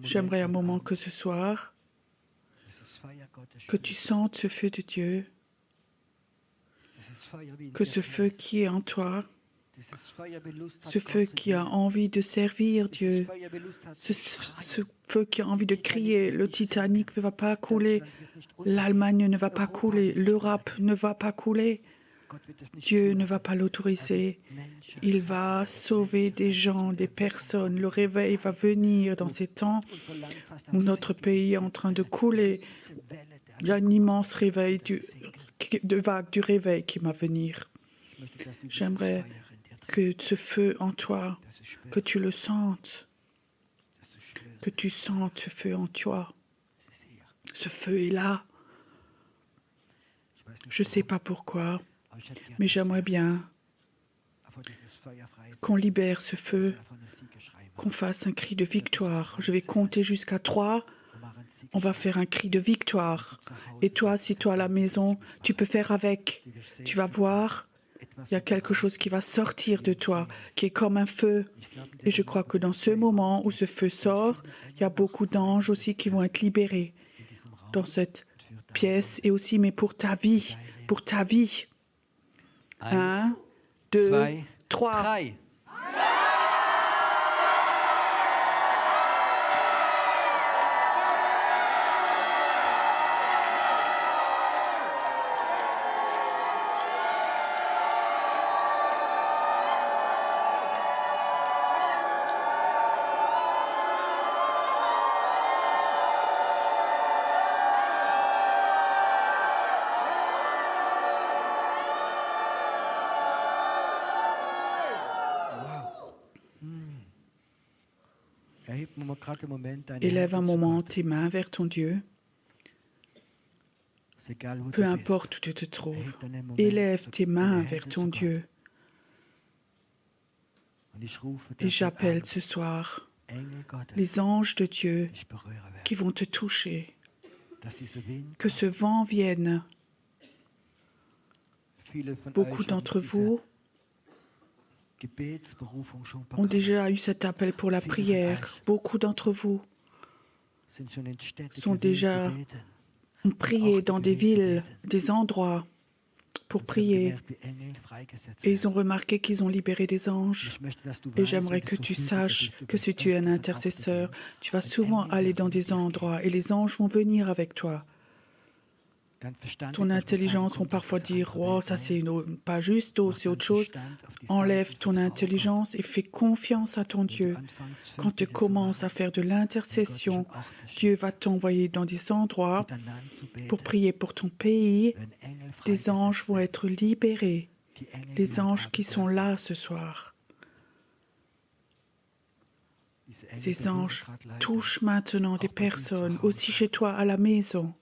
J'aimerais un moment que ce soir, que tu sentes ce feu de Dieu que ce feu qui est en toi, ce feu qui a envie de servir Dieu, ce feu qui a envie de crier, le Titanic ne va pas couler, l'Allemagne ne va pas couler, l'Europe ne va pas couler. Dieu ne va pas l'autoriser. Il va sauver des gens, des personnes. Le réveil va venir dans ces temps où notre pays est en train de couler. Il y a un immense réveil de vague du réveil qui va venir. J'aimerais que ce feu en toi, que tu le sentes, que tu sentes ce feu en toi. Ce feu est là. Je ne sais pas pourquoi, mais j'aimerais bien qu'on libère ce feu, qu'on fasse un cri de victoire. Je vais compter jusqu'à 3. On va faire un cri de victoire. Et toi, si toi à la maison, tu peux faire avec. Tu vas voir, il y a quelque chose qui va sortir de toi, qui est comme un feu. Et je crois que dans ce moment où ce feu sort, il y a beaucoup d'anges aussi qui vont être libérés dans cette pièce et aussi, mais pour ta vie, pour ta vie. 1, 2, 3. Élève un moment tes mains vers ton Dieu. Peu importe où tu te trouves, élève tes mains vers ton Dieu. Et j'appelle ce soir les anges de Dieu qui vont te toucher. Que ce vent vienne. Beaucoup d'entre vous ont déjà eu cet appel pour la prière. Beaucoup d'entre vous sont déjà prié dans des villes, des endroits pour prier. Et ils ont remarqué qu'ils ont libéré des anges. Et j'aimerais que tu saches que si tu es un intercesseur, tu vas souvent aller dans des endroits et les anges vont venir avec toi. Ton intelligence va parfois dire « Oh, ça c'est pas juste, oh, c'est autre chose ». Enlève ton intelligence et fais confiance à ton Dieu. Quand tu commences à faire de l'intercession, Dieu va t'envoyer dans des endroits pour prier pour ton pays. Des anges vont être libérés. Les anges qui sont là ce soir. Ces anges touchent maintenant des personnes, aussi chez toi à la maison.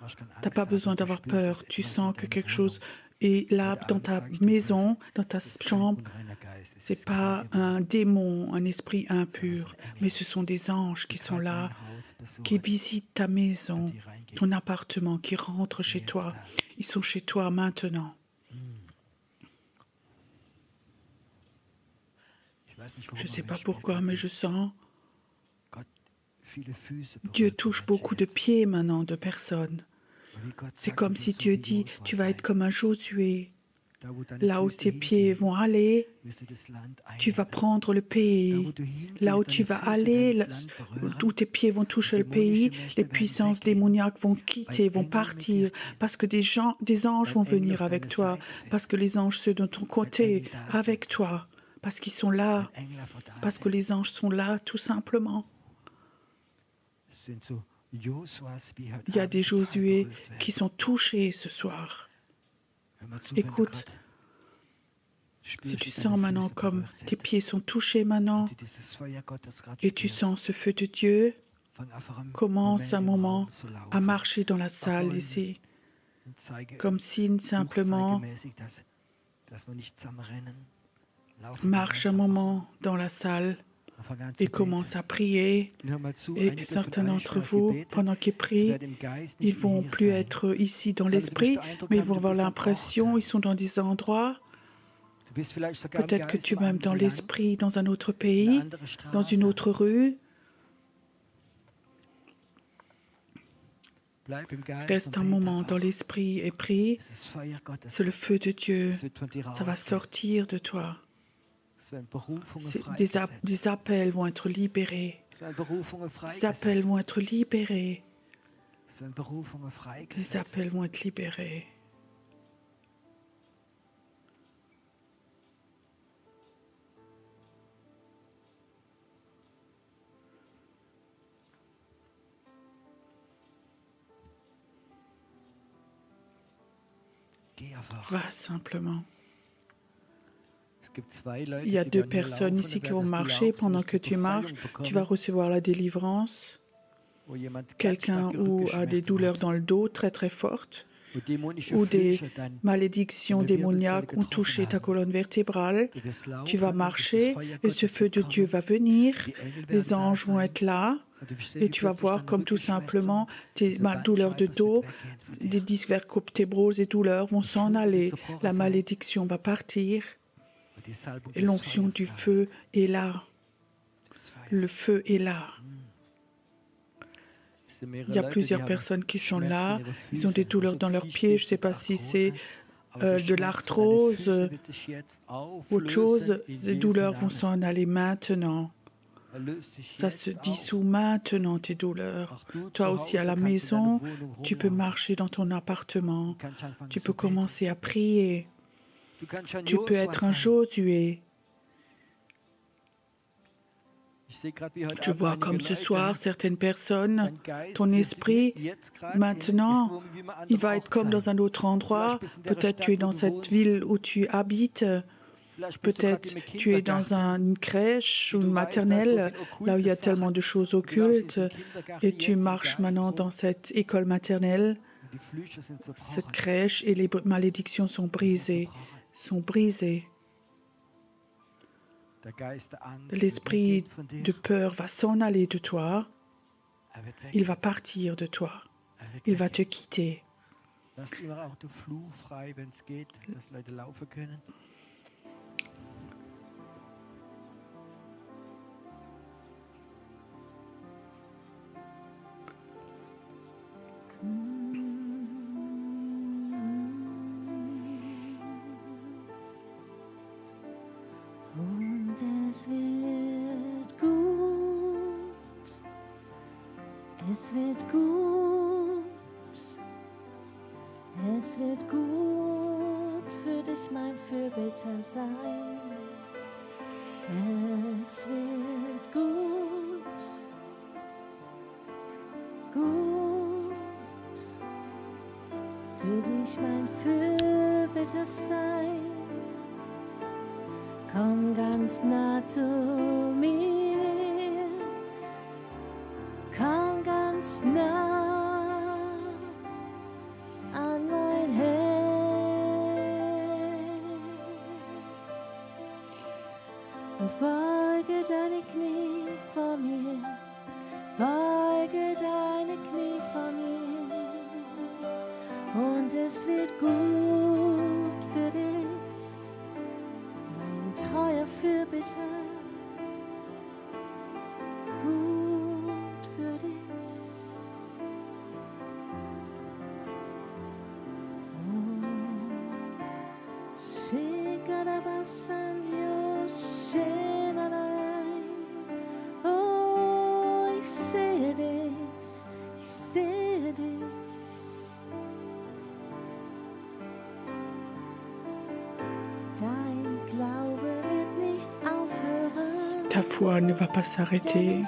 Tu n'as pas besoin d'avoir peur. Tu sens que quelque chose est là dans ta maison, dans ta chambre. Ce n'est pas un démon, un esprit impur, mais ce sont des anges qui sont là, qui visitent ta maison, ton appartement, qui rentrent chez toi. Ils sont chez toi maintenant. Je ne sais pas pourquoi, mais je sens Dieu touche beaucoup de pieds maintenant de personnes. C'est comme si Dieu dit, tu vas être comme un Josué. Là où tes pieds vont aller, tu vas prendre le pays. Là où tu vas aller, où tes pieds vont toucher le pays, les puissances démoniaques vont quitter, vont partir, parce que des anges vont venir avec toi, parce que les anges sont de ton côté, avec toi, parce qu'ils sont là, parce que les anges sont là, tout simplement. Il y a des Josué qui sont touchés ce soir. Écoute, si tu sens maintenant comme tes pieds sont touchés maintenant et tu sens ce feu de Dieu, commence un moment à marcher dans la salle ici, comme signe simplement, marche un moment dans la salle et commence à prier. Et certains d'entre vous, pendant qu'ils prient, ils ne vont plus être ici dans l'esprit, mais ils vont avoir l'impression, ils sont dans des endroits, peut-être que tu es même dans l'esprit, dans un autre pays, dans une autre rue. Reste un moment dans l'esprit et prie. C'est le feu de Dieu. Ça va sortir de toi. Des appels vont être libérés. Des appels vont être libérés. Des appels vont être libérés. Va simplement. Il y a deux personnes ici qui vont marcher. Pendant que tu marches, tu vas recevoir la délivrance. Quelqu'un qui a des douleurs dans le dos très très fortes, ou des malédictions démoniaques ont touché ta colonne vertébrale. Tu vas marcher et ce feu de Dieu va venir. Les anges vont être là. Et tu vas voir comme tout simplement tes douleurs de dos, des disques vertébraux et douleurs vont s'en aller. La malédiction va partir. Et l'onction du feu est là. Le feu est là. Il y a plusieurs personnes qui sont là. Ils ont des douleurs dans leurs pieds. Je ne sais pas si c'est de l'arthrose, autre chose. Ces douleurs vont s'en aller maintenant. Ça se dissout maintenant, tes douleurs. Toi aussi à la maison, tu peux marcher dans ton appartement. Tu peux commencer à prier. Tu peux être un Josué. Je vois comme ce soir, certaines personnes, ton esprit, maintenant, il va être comme dans un autre endroit. Peut-être tu es dans cette ville où tu habites. Peut-être tu es dans une crèche ou une maternelle, là où il y a tellement de choses occultes, et tu marches maintenant dans cette école maternelle, cette crèche, et les malédictions sont brisées, L'esprit de peur va s'en aller de toi, il va partir de toi, il va te quitter. Und es wird gut, es wird gut, es wird gut für dich, mein Fürbitter sein. Es wird gut, gut, für dich, mein Fürbitter sein. Komm ganz nah zu mir, komm ganz nah an mein Herz und beuge deine Knie vor mir, beuge deine Knie vor mir und es wird gut für dich. Treuer Fürbitter, gut für dich. Oh, Shikarabasanyo, Shenarai. Oh, ich sehe dich, ich sehe dich. Dein Glaube wird nicht aufhören. Ta foi ne va pas s'arrêter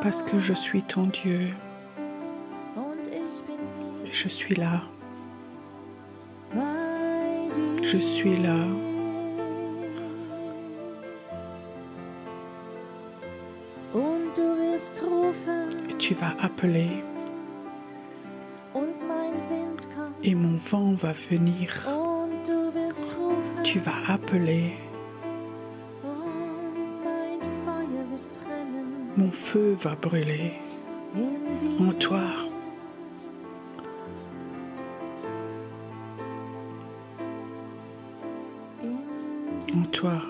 parce que je suis ton Dieu. Et je suis là. Je suis là. Et tu vas appeler. Et mon vent va venir. Tu vas appeler. Mon feu va brûler en toi. En toi.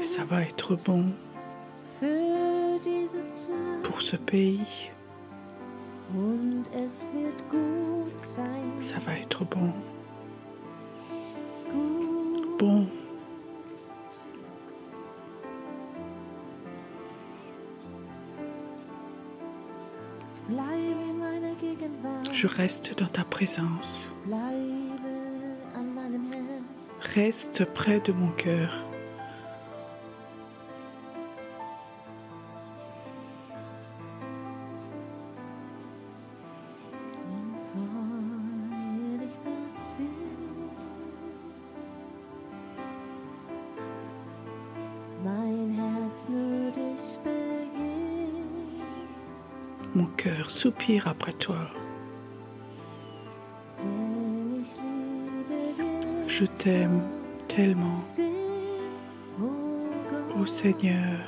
Ça va être bon für dieses Land pour ce pays. und es wird gut sein. Ça va être bon. Gut. Bon. Ich bleibe in meiner Gegenwart. Je reste dans ta présence. Bleibe an meinem Herrn. Reste près de mon cœur. Weil ich verziehe mein Herz nur dich begehrt. Mon cœur soupire après toi. Denn ich liebe dich Je t'aime tellement, sehr, oh Gott. ô Seigneur.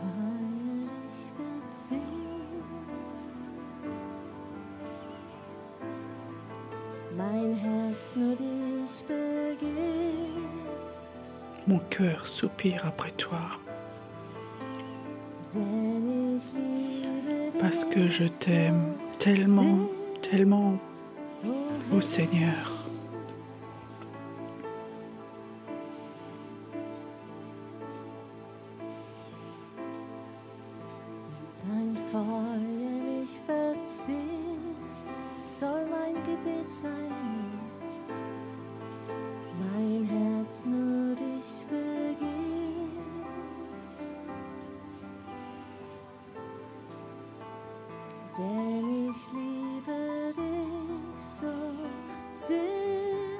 Weil ich verziehe mein Herz nur dich begehrt. Mon cœur soupire après toi. Denn ich liebe Parce dich que je t'aime tellement, tellement, oh ô Seigneur. Dein Feuer mich verzehrt, soll mein Gebet sein. Mein Herz nur dich begehrt. Denn ich liebe dich so sehr,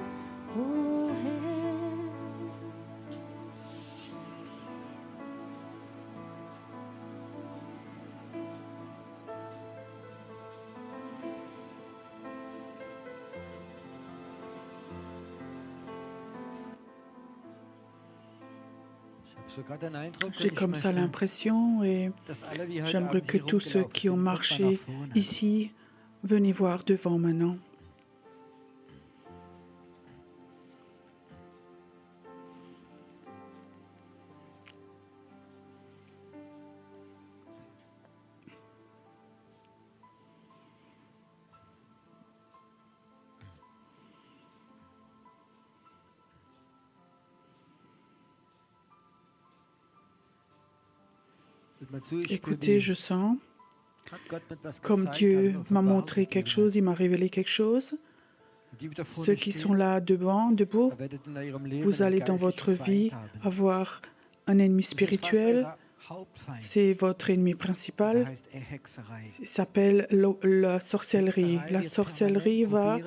o Herr. J'ai comme ça l'impression et j'aimerais que tous ceux qui ont marché ici, venez voir devant maintenant. Écoutez, je sens comme Dieu m'a montré quelque chose, il m'a révélé quelque chose. Ceux qui sont là devant, debout, vous allez dans votre vie avoir un ennemi spirituel. C'est votre ennemi principal. Il s'appelle la sorcellerie. La sorcellerie va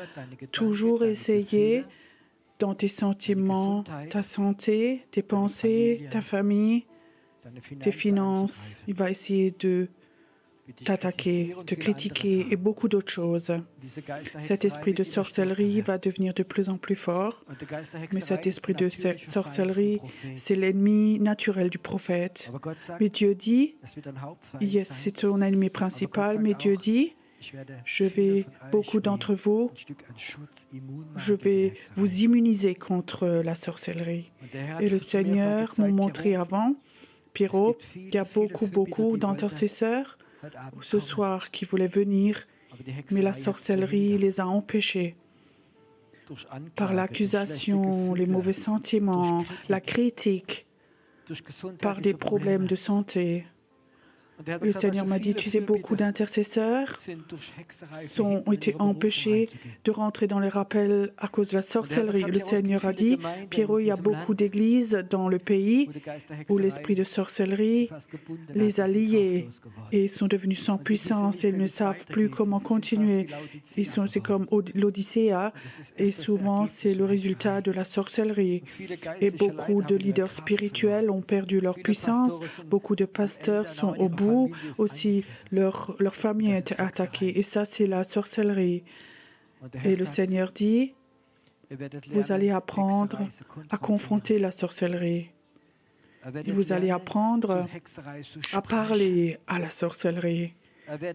toujours essayer dans tes sentiments, ta santé, tes pensées, ta famille, tes finances. Il va essayer de t'attaquer, te critiquer et beaucoup d'autres choses. Cet esprit de sorcellerie va devenir de plus en plus fort, mais cet esprit de sorcellerie, c'est l'ennemi naturel du prophète. Mais Dieu dit, c'est ton ennemi principal, mais Dieu dit, je vais, beaucoup d'entre vous, je vais vous immuniser contre la sorcellerie. Et le Seigneur m'a montré avant, Pierrot, il y a beaucoup d'intercesseurs ce soir qui voulaient venir, mais la sorcellerie les a empêchés par l'accusation, les mauvais sentiments, la critique, par des problèmes de santé. Le Seigneur m'a dit, tu sais, beaucoup d'intercesseurs ont été empêchés de rentrer dans les rappels à cause de la sorcellerie. Le Seigneur a dit, Pierrot, il y a beaucoup d'églises dans le pays où l'esprit de sorcellerie les a liés et ils sont devenus sans puissance et ils ne savent plus comment continuer. C'est comme l'Odyssée et souvent c'est le résultat de la sorcellerie. Et beaucoup de leaders spirituels ont perdu leur puissance, beaucoup de pasteurs sont au bout. Aussi, leur famille a été attaquée. Et ça, c'est la sorcellerie. Et le Seigneur dit, vous allez apprendre à confronter la sorcellerie. Et vous allez apprendre à parler à la sorcellerie.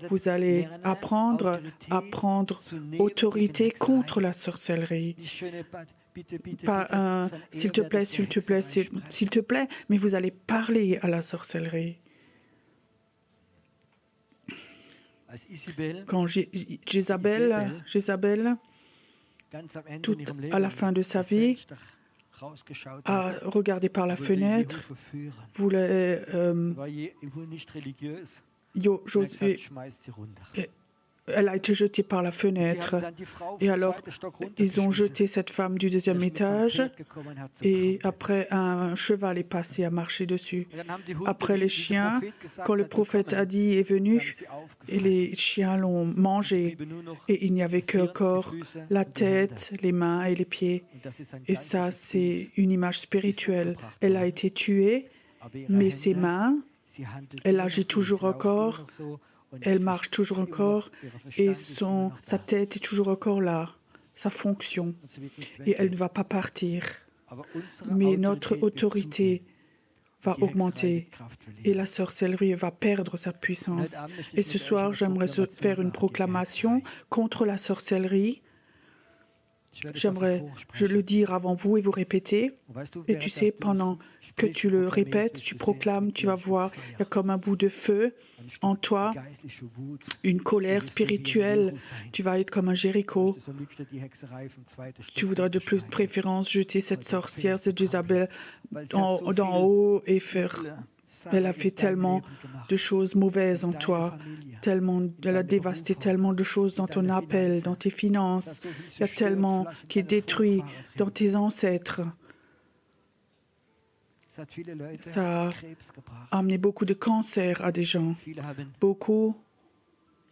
Vous allez apprendre à prendre autorité contre la sorcellerie. Pas un « s'il te plaît, s'il te plaît, s'il te plaît », mais vous allez parler à la sorcellerie. Quand Jézabel, tout à la fin de sa vie, a regardé par la fenêtre, voulait elle a été jetée par la fenêtre. Et alors, ils ont jeté cette femme du deuxième étage. Et après, un cheval est passé à marcher dessus. Après, les chiens, quand le prophète a dit est venu, et les chiens l'ont mangé. Et il n'y avait que corps, la tête, les mains et les pieds. Et ça, c'est une image spirituelle. Elle a été tuée, mais ses mains, elle agit toujours encore. Elle marche toujours encore et sa tête est toujours encore là, sa fonction. Et elle ne va pas partir. Mais notre autorité va augmenter et la sorcellerie va perdre sa puissance. Et ce soir, j'aimerais faire une proclamation contre la sorcellerie. J'aimerais le dire avant vous et vous répéter. Et tu sais, pendant que tu le répètes, tu proclames, tu vas voir, il y a comme un bout de feu en toi, une colère spirituelle. Tu vas être comme un Jéricho. Tu voudrais de plus de préférence jeter cette sorcière, cette Jézabel, d'en haut et faire... Elle a fait tellement de choses mauvaises en toi. Elle a dévasté tellement de choses dans ton appel, dans tes finances. Il y a tellement qui est détruit dans tes ancêtres. Ça a amené beaucoup de cancer à des gens. Beaucoup,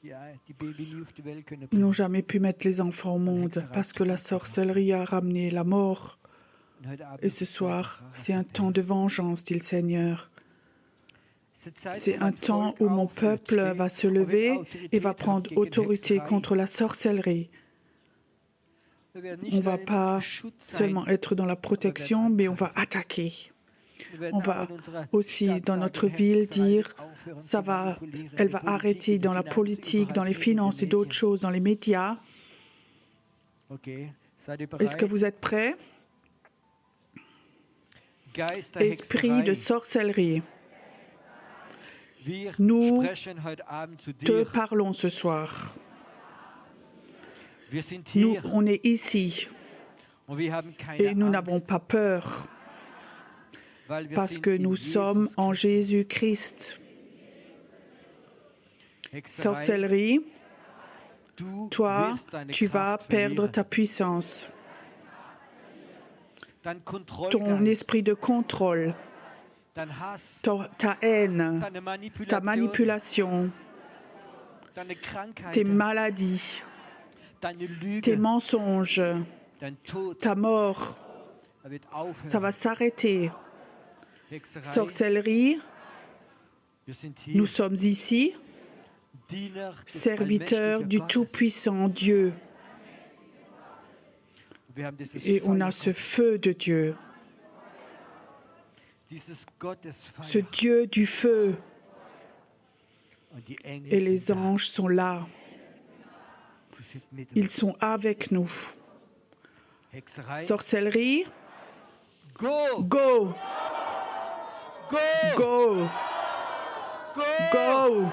ils n'ont jamais pu mettre les enfants au monde parce que la sorcellerie a ramené la mort. Et ce soir, c'est un temps de vengeance, dit le Seigneur. C'est un temps où mon peuple va se lever et va prendre autorité contre la sorcellerie. On ne va pas seulement être dans la protection, mais on va attaquer. On va aussi, dans notre ville, dire elle va arrêter dans la politique, dans les finances et d'autres choses, dans les médias. Est-ce que vous êtes prêts? Esprit de sorcellerie. Nous te parlons ce soir. Nous, on est ici et nous n'avons pas peur parce que nous sommes en Jésus-Christ. Sorcellerie, toi, tu vas perdre ta puissance. Ton esprit de contrôle, ta haine, ta manipulation, tes maladies, tes mensonges, ta mort, ça va s'arrêter. Sorcellerie, nous sommes ici, serviteurs du Tout-Puissant Dieu. Et on a ce feu de Dieu. Ce Dieu du feu. Et les anges sont là. Ils sont avec nous. Sorcellerie, go! Go! Go! Go!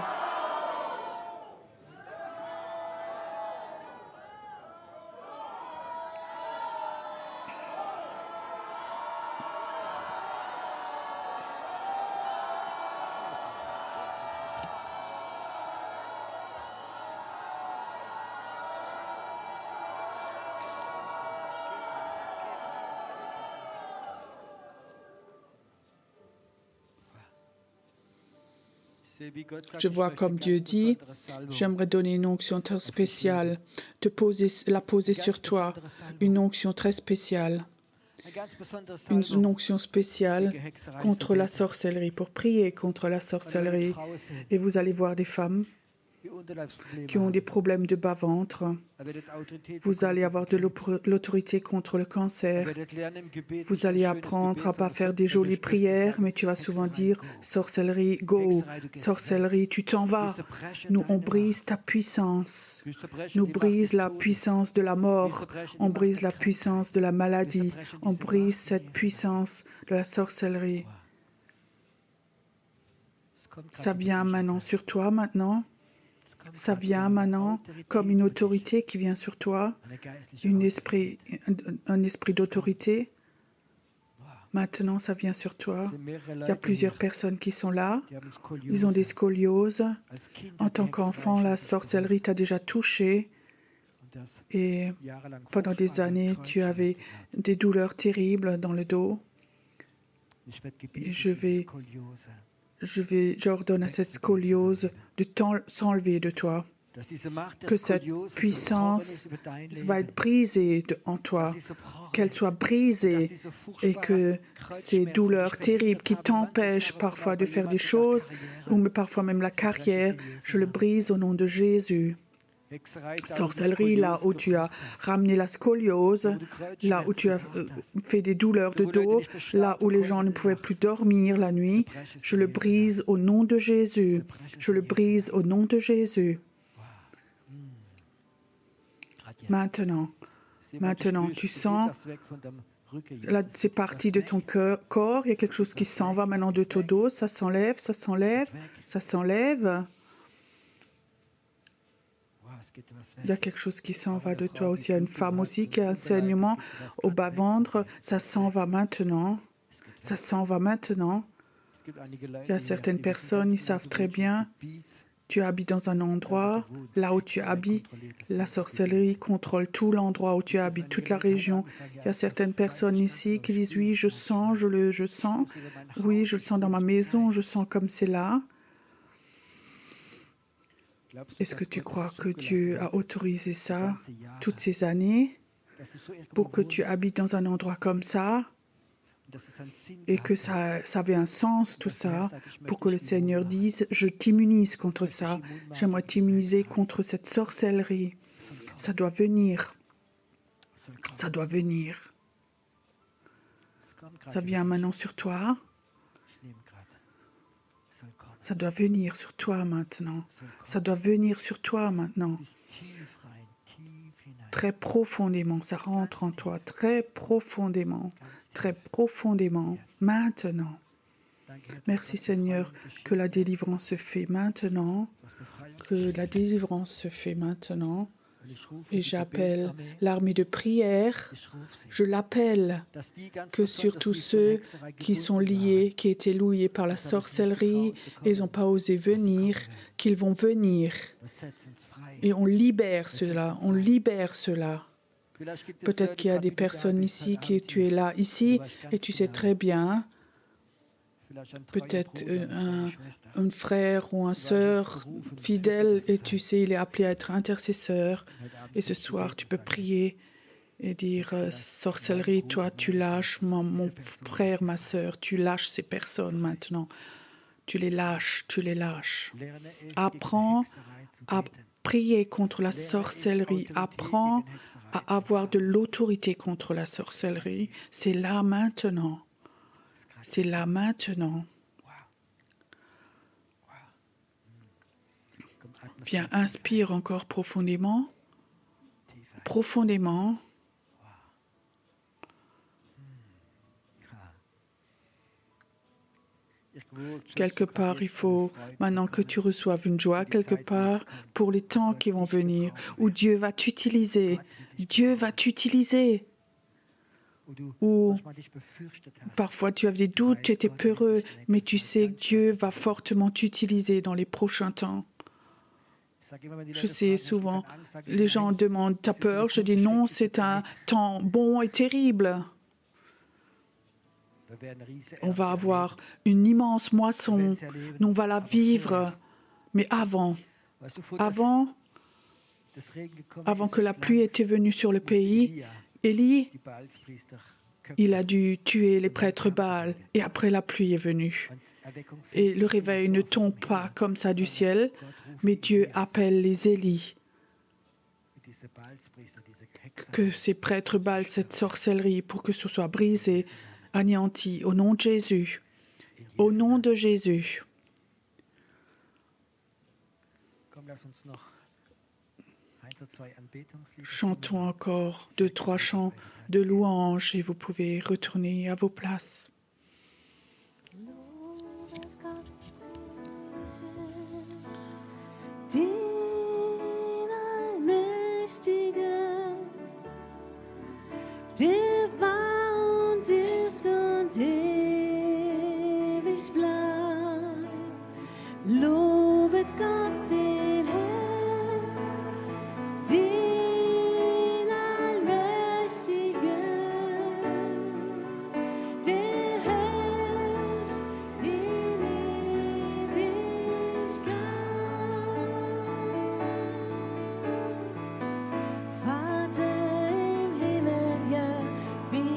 Je vois comme Dieu dit, j'aimerais donner une onction très spéciale, la poser sur toi, une onction très spéciale, une onction spéciale contre la sorcellerie, pour prier contre la sorcellerie. Et vous allez voir des femmes qui ont des problèmes de bas-ventre. Vous allez avoir de l'autorité contre le cancer. Vous allez apprendre à ne pas faire des jolies prières, mais tu vas souvent dire « sorcellerie, go »,« sorcellerie, tu t'en vas ». Nous, on brise ta puissance. Nous brise la puissance de la mort. On brise la puissance de la maladie. On brise cette puissance de la sorcellerie. Ça vient maintenant sur toi, maintenant. Ça vient maintenant comme une autorité qui vient sur toi, un esprit d'autorité. Maintenant, ça vient sur toi. Il y a plusieurs personnes qui sont là. Ils ont des scolioses. En tant qu'enfant, la sorcellerie t'a déjà touché. Et pendant des années, tu avais des douleurs terribles dans le dos. Et j'ordonne à cette scoliose de s'enlever de toi, que cette puissance va être brisée en toi, qu'elle soit brisée et que ces douleurs terribles qui t'empêchent parfois de faire des choses, ou parfois même la carrière, je le brise au nom de Jésus. Sorcellerie, là où tu as ramené la scoliose, là où tu as fait des douleurs de dos, là où les gens ne pouvaient plus dormir la nuit, je le brise au nom de Jésus. Je le brise au nom de Jésus. Maintenant, tu sens, là, c'est parti de ton corps, il y a quelque chose qui s'en va maintenant de ton dos, ça s'enlève, ça s'enlève, ça s'enlève. Il y a quelque chose qui s'en va de toi aussi. Il y a une femme aussi qui a un saignement au bas-ventre. Ça s'en va maintenant. Ça s'en va maintenant. Il y a certaines personnes, ils savent très bien. Tu habites dans un endroit, là où tu habites, la sorcellerie contrôle tout l'endroit où tu habites, toute la région. Il y a certaines personnes ici qui disent « Oui, je sens, je sens. Oui, je le sens dans ma maison, je sens comme c'est là. » Est-ce que tu crois que Dieu a autorisé ça toutes ces années pour que tu habites dans un endroit comme ça et que ça avait un sens, tout ça, pour que le Seigneur dise « Je t'immunise contre ça, j'aimerais t'immuniser contre cette sorcellerie. » Ça doit venir. Ça doit venir. Ça vient maintenant sur toi. Ça doit venir sur toi maintenant. Ça doit venir sur toi maintenant. Très profondément, ça rentre en toi, très profondément, maintenant. Merci Seigneur que la délivrance se fait maintenant, Et j'appelle l'armée de prière, je l'appelle, que sur tous ceux qui sont liés, qui étaient liés par la sorcellerie, ils n'ont pas osé venir, qu'ils vont venir. Et on libère cela. Peut-être qu'il y a des personnes ici, tu es là, ici, et tu sais très bien, peut-être un frère ou une sœur fidèle, et tu sais, il est appelé à être intercesseur. Et ce soir, tu peux prier et dire, sorcellerie, toi, tu lâches, mon frère, ma sœur, tu lâches ces personnes maintenant. Tu les lâches. Apprends à prier contre la sorcellerie. Apprends à avoir de l'autorité contre la sorcellerie. C'est là maintenant. Viens, inspire encore profondément. Quelque part, il faut maintenant que tu reçoives une joie, quelque part, pour les temps qui vont venir, où Dieu va t'utiliser. Ou parfois tu as des doutes, tu étais peureux, mais tu sais que Dieu va fortement t'utiliser dans les prochains temps. Je sais souvent, les gens demandent, t'as peur? Je dis non, c'est un temps bon et terrible. On va avoir une immense moisson, nous on va la vivre, mais avant que la pluie était venue sur le pays, Élie, il a dû tuer les prêtres Baal, et après la pluie est venue. Et le réveil ne tombe pas comme ça du ciel, mais Dieu appelle les Élis. Que ces prêtres Baal cette sorcellerie pour que ce soit brisé, anéanti, au nom de Jésus. Au nom de Jésus. Chantons encore 2, 3 chants de louange et vous pouvez retourner à vos places. Den Allmächtigen, der war und ist und ewig bleibt. Lobet Gott den Herrn, den Allmächtigen, der herrscht in Ewigkeit. Vater im Himmel, ja, wir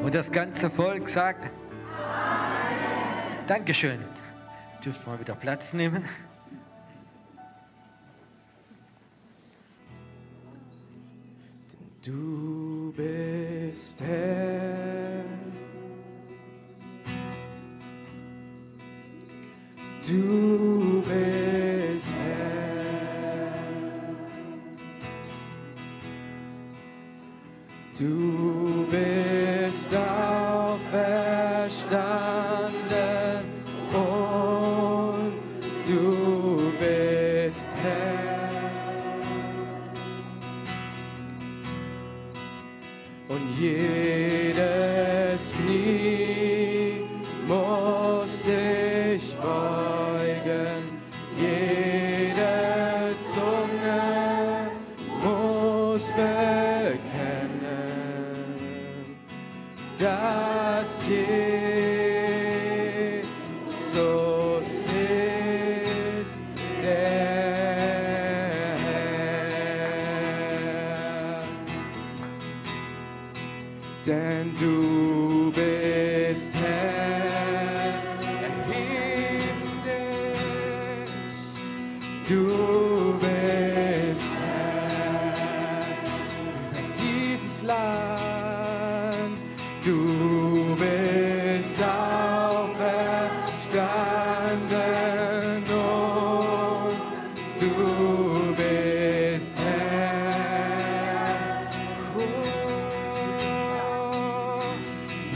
Und das ganze Volk sagt Amen. Dankeschön. Dürft mal wieder Platz nehmen. Du bist Herr. Du bist Herr. Du bist auferstanden und du bist Herr. Und jedes Knie muss sich beugen, jede Zunge muss bekennen, dass Jesus ist der Herr. Denn du bist Herr, erheb dich, du bist Herr über dieses Land, du bist auferstanden und du bist Herr.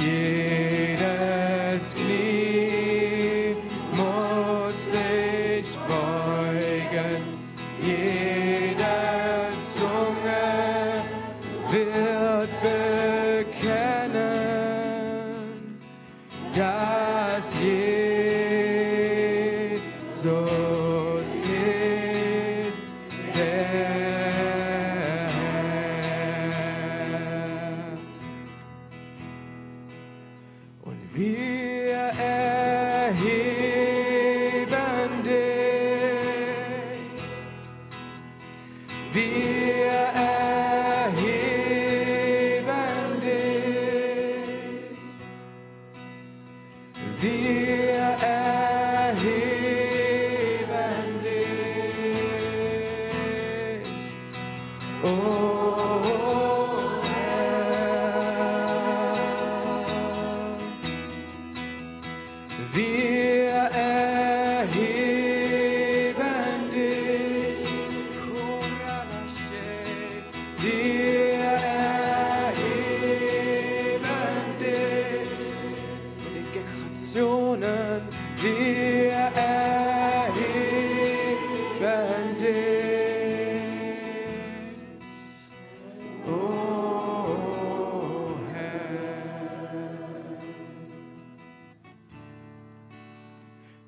Jedes Knie muss sich beugen, jede Zunge wird bekennen, dass Jesus ist der Herr. Und wir erheben dich, wir erheben dich, wir erheben dich, oh Herr. Wir erheben dich, wir erheben dich in den Generationen, wir erheben dich, oh Herr.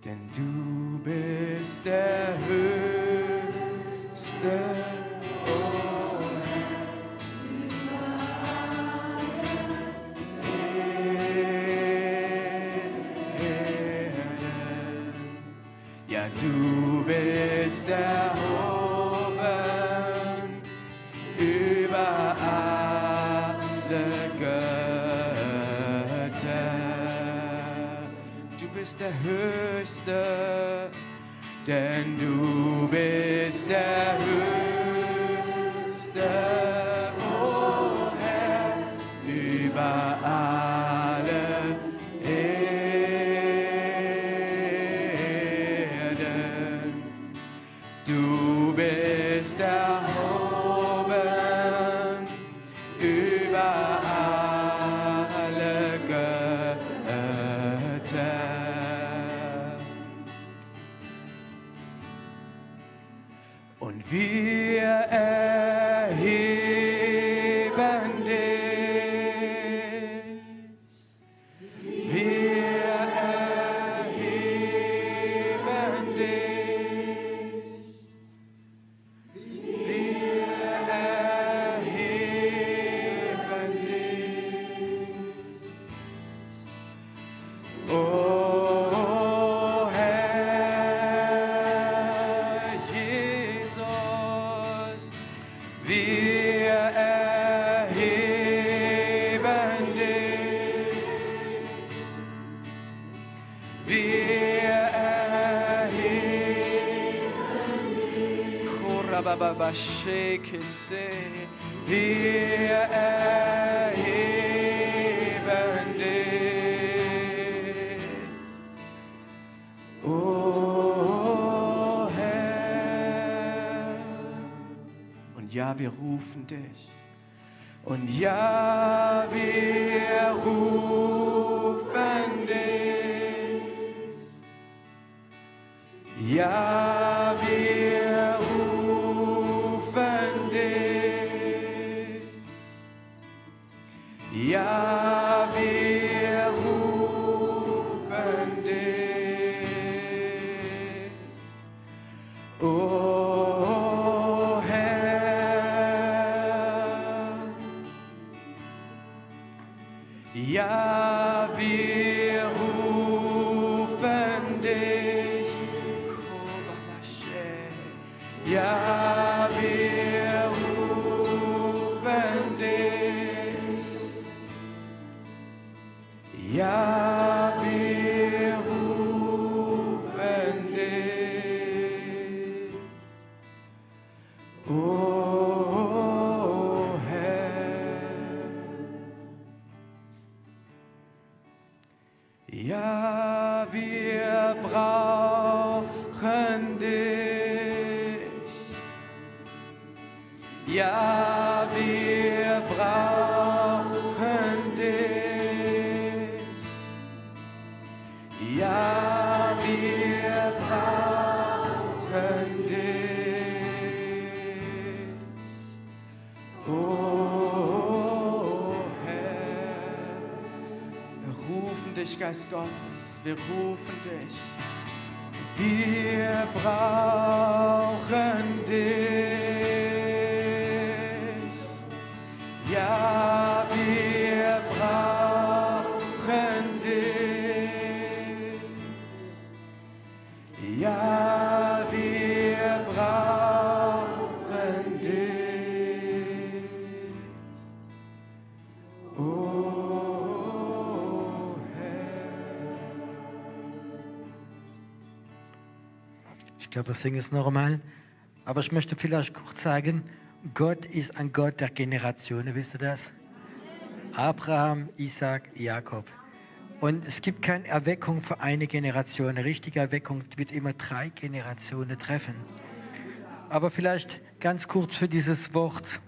Denn du bist der Höchste, oh Herr. Ja, du bist erhoben über alle Götter. Du bist der Höchste, denn du bist der Höchste, oh Herr, über alle Erden. Du bist erhoben über alle Götter. Und wir erheben dich, wir erheben dich, wir erheben dich, oh Herr Jesus. Wir erheben dich, o Herr. Und ja, wir rufen dich. Und ja, wir rufen dich. Ja, wir rufen dich. Ja, wir rufen dich. O Herr. Ja, wir rufen dich. Ja, wir rufen dich. Ja, wir rufen dich. O Herr. Ja, wir brauchen dich. Ja, wir brauchen dich. Ja, wir brauchen dich. O Herr. Wir rufen dich, Geist Gottes, wir rufen dich. Wir brauchen dich. Ja, wir brauchen dich. Ja, wir brauchen dich. O Herr. Ich glaube, wir singen es noch einmal. Aber ich möchte vielleicht kurz sagen, Gott ist ein Gott der Generationen, wisst ihr das? Abraham, Isaac, Jakob. Und es gibt keine Erweckung für eine Generation. Eine richtige Erweckung wird immer 3 Generationen treffen. Aber vielleicht ganz kurz für dieses Wort.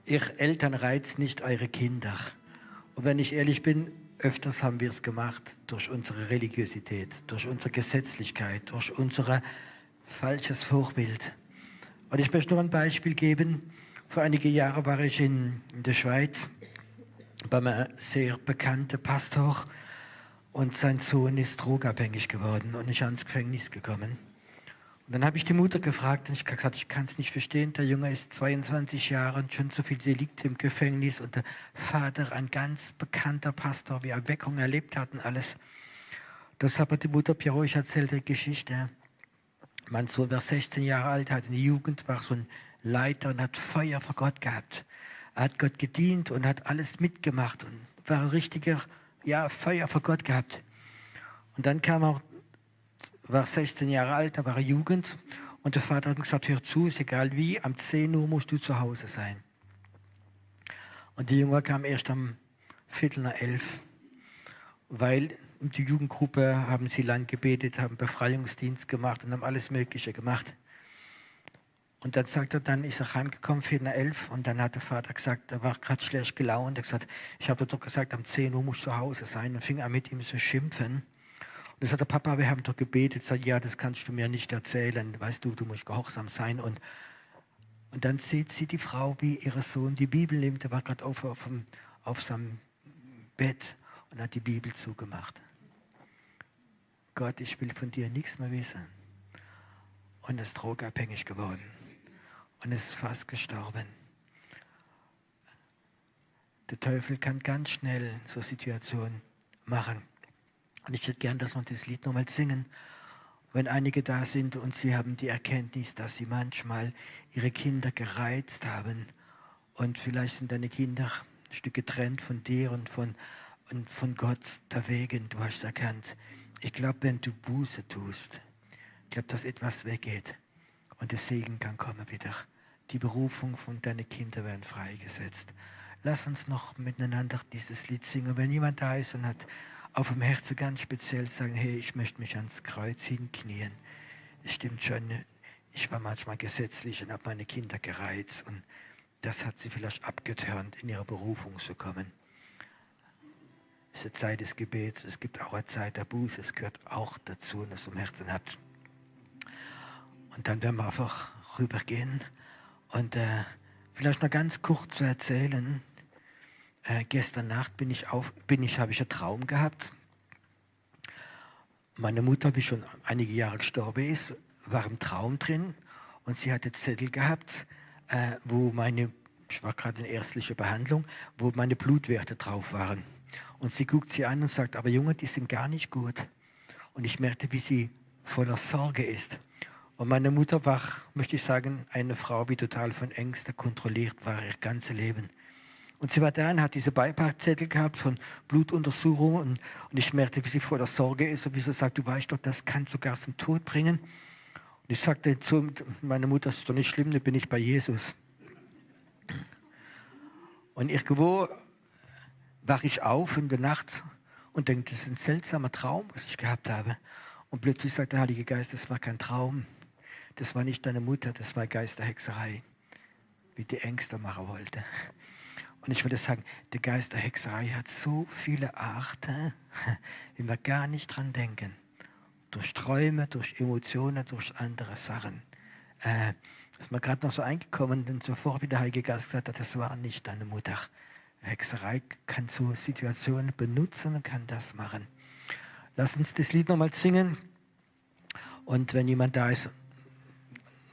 Ihr Eltern reizt nicht eure Kinder. Und wenn ich ehrlich bin, öfters haben wir es gemacht durch unsere Religiosität, durch unsere Gesetzlichkeit, durch unser falsches Vorbild. Und ich möchte noch ein Beispiel geben. Vor einigen Jahren war ich in der Schweiz bei einem sehr bekannten Pastor und sein Sohn ist drogenabhängig geworden und ist ans Gefängnis gekommen. Und dann habe ich die Mutter gefragt und ich habe gesagt, ich kann es nicht verstehen, der Junge ist 22 Jahre und schon so viel Delikte im Gefängnis und der Vater, ein ganz bekannter Pastor, wie Erweckung erlebt hat und alles. Das hat mir die Mutter Pierrot erzählt, die Geschichte. Mein Sohn war 16 Jahre alt, hat in der Jugend, war so ein Leiter und hat Feuer vor Gott gehabt. Er hat Gott gedient und hat alles mitgemacht und war ein richtiger, Feuer vor Gott gehabt. Und dann war 16 Jahre alt, da war er Jugend und der Vater hat gesagt, hör zu, ist egal wie, am 10 Uhr musst du zu Hause sein. Und die Junge kam erst am 10:15, weil in der Jugendgruppe haben sie lang gebetet, haben Befreiungsdienst gemacht und haben alles Mögliche gemacht. Und dann sagt er, dann ist er heimgekommen, 10:45 und dann hat der Vater gesagt, er war gerade schlecht gelaunt, er hat gesagt, ich habe doch gesagt, am 10 Uhr musst du zu Hause sein und fing an mit ihm zu schimpfen. Und dann sagt der Papa, wir haben doch gebetet, sagt, ja, das kannst du mir nicht erzählen, weißt du, du musst gehorsam sein. Und dann sieht sie die Frau, wie ihr Sohn die Bibel nimmt, der war gerade auf seinem Bett und hat die Bibel zugemacht. Gott, ich will von dir nichts mehr wissen. Und er ist drogenabhängig geworden. Und ist fast gestorben. Der Teufel kann ganz schnell so Situationen machen. Und ich hätte gern, dass wir das Lied nochmal singen. Wenn einige da sind und sie haben die Erkenntnis, dass sie manchmal ihre Kinder gereizt haben und vielleicht sind deine Kinder ein Stück getrennt von dir und von Gott deswegen, du hast erkannt. Ich glaube, wenn du Buße tust, ich glaube, dass etwas weggeht. und der Segen kann kommen wieder. Die Berufung von deinen Kindern werden freigesetzt. Lass uns noch miteinander dieses Lied singen. Wenn jemand da ist und hat auf dem Herzen ganz speziell sagen, hey, ich möchte mich ans Kreuz hinknien. Es stimmt schon, ich war manchmal gesetzlich und habe meine Kinder gereizt und das hat sie vielleicht abgetörnt, in ihre Berufung zu kommen. Es ist eine Zeit des Gebets, es gibt auch eine Zeit der Buße, es gehört auch dazu, wenn es im Herzen hat. Und dann werden wir einfach rübergehen und vielleicht noch ganz kurz zu erzählen. Gestern Nacht habe ich einen Traum gehabt. Meine Mutter, wie schon einige Jahre gestorben ist, war im Traum drin und sie hatte Zettel gehabt, ich war gerade in ärztlicher Behandlung, wo meine Blutwerte drauf waren. Und sie guckt sie an und sagt, aber Junge, die sind gar nicht gut. Und ich merkte, wie sie voller Sorge ist. Und meine Mutter war, möchte ich sagen, eine Frau, die total von Ängsten kontrolliert war, ihr ganzes Leben. Und sie war da und hat diese Beipackzettel gehabt von Blutuntersuchungen. Und ich merkte, wie sie voller Sorge ist und wie sie sagt, du weißt doch, das kann sogar zum Tod bringen. Und ich sagte zu meiner Mutter, das ist doch nicht schlimm, dann bin ich bei Jesus. Und irgendwo wache ich auf in der Nacht und denke, das ist ein seltsamer Traum, was ich gehabt habe. Und plötzlich sagt der Heilige Geist, das war kein Traum. Das war nicht deine Mutter, das war Geist der Hexerei, wie die Ängste machen wollte. Und ich würde sagen, der Geist der Hexerei hat so viele Arten, wie wir gar nicht dran denken. Durch Träume, durch Emotionen, durch andere Sachen. Ist mir gerade noch so eingekommen, denn sofort wie der Heilige Geist gesagt hat, das war nicht deine Mutter. Hexerei kann so Situationen benutzen und kann das machen. Lass uns das Lied nochmal singen. Und wenn jemand da ist,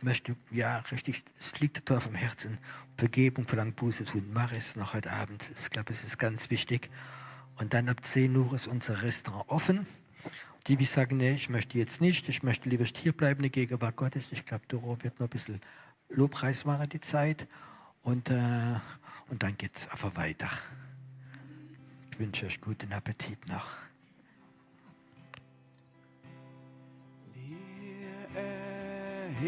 möchte, ja, richtig, es liegt da auf dem Herzen, Vergebung, verlangt Buße tun, mach es noch heute Abend. Ich glaube, es ist ganz wichtig. Und dann ab 10 Uhr ist unser Restaurant offen. Die sagen, nee, ich möchte jetzt nicht, ich möchte lieber hier bleiben in der Gegenwart Gottes. Ich glaube, Doro wird noch ein bisschen Lobpreis machen, die Zeit. Und dann geht es einfach weiter. Ich wünsche euch guten Appetit noch. Wir erheben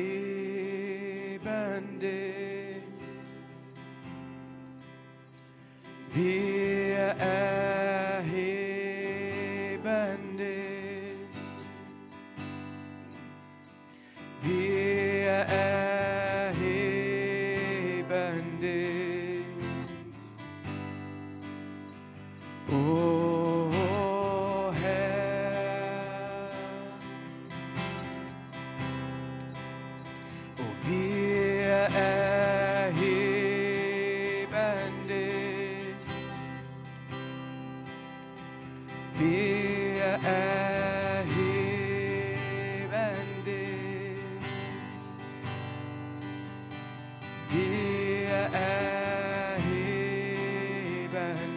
dich. Wir erheben dich. Wir erheben dich. O Herr. O wir erheben dich. Wir erheben dich. Wir erheben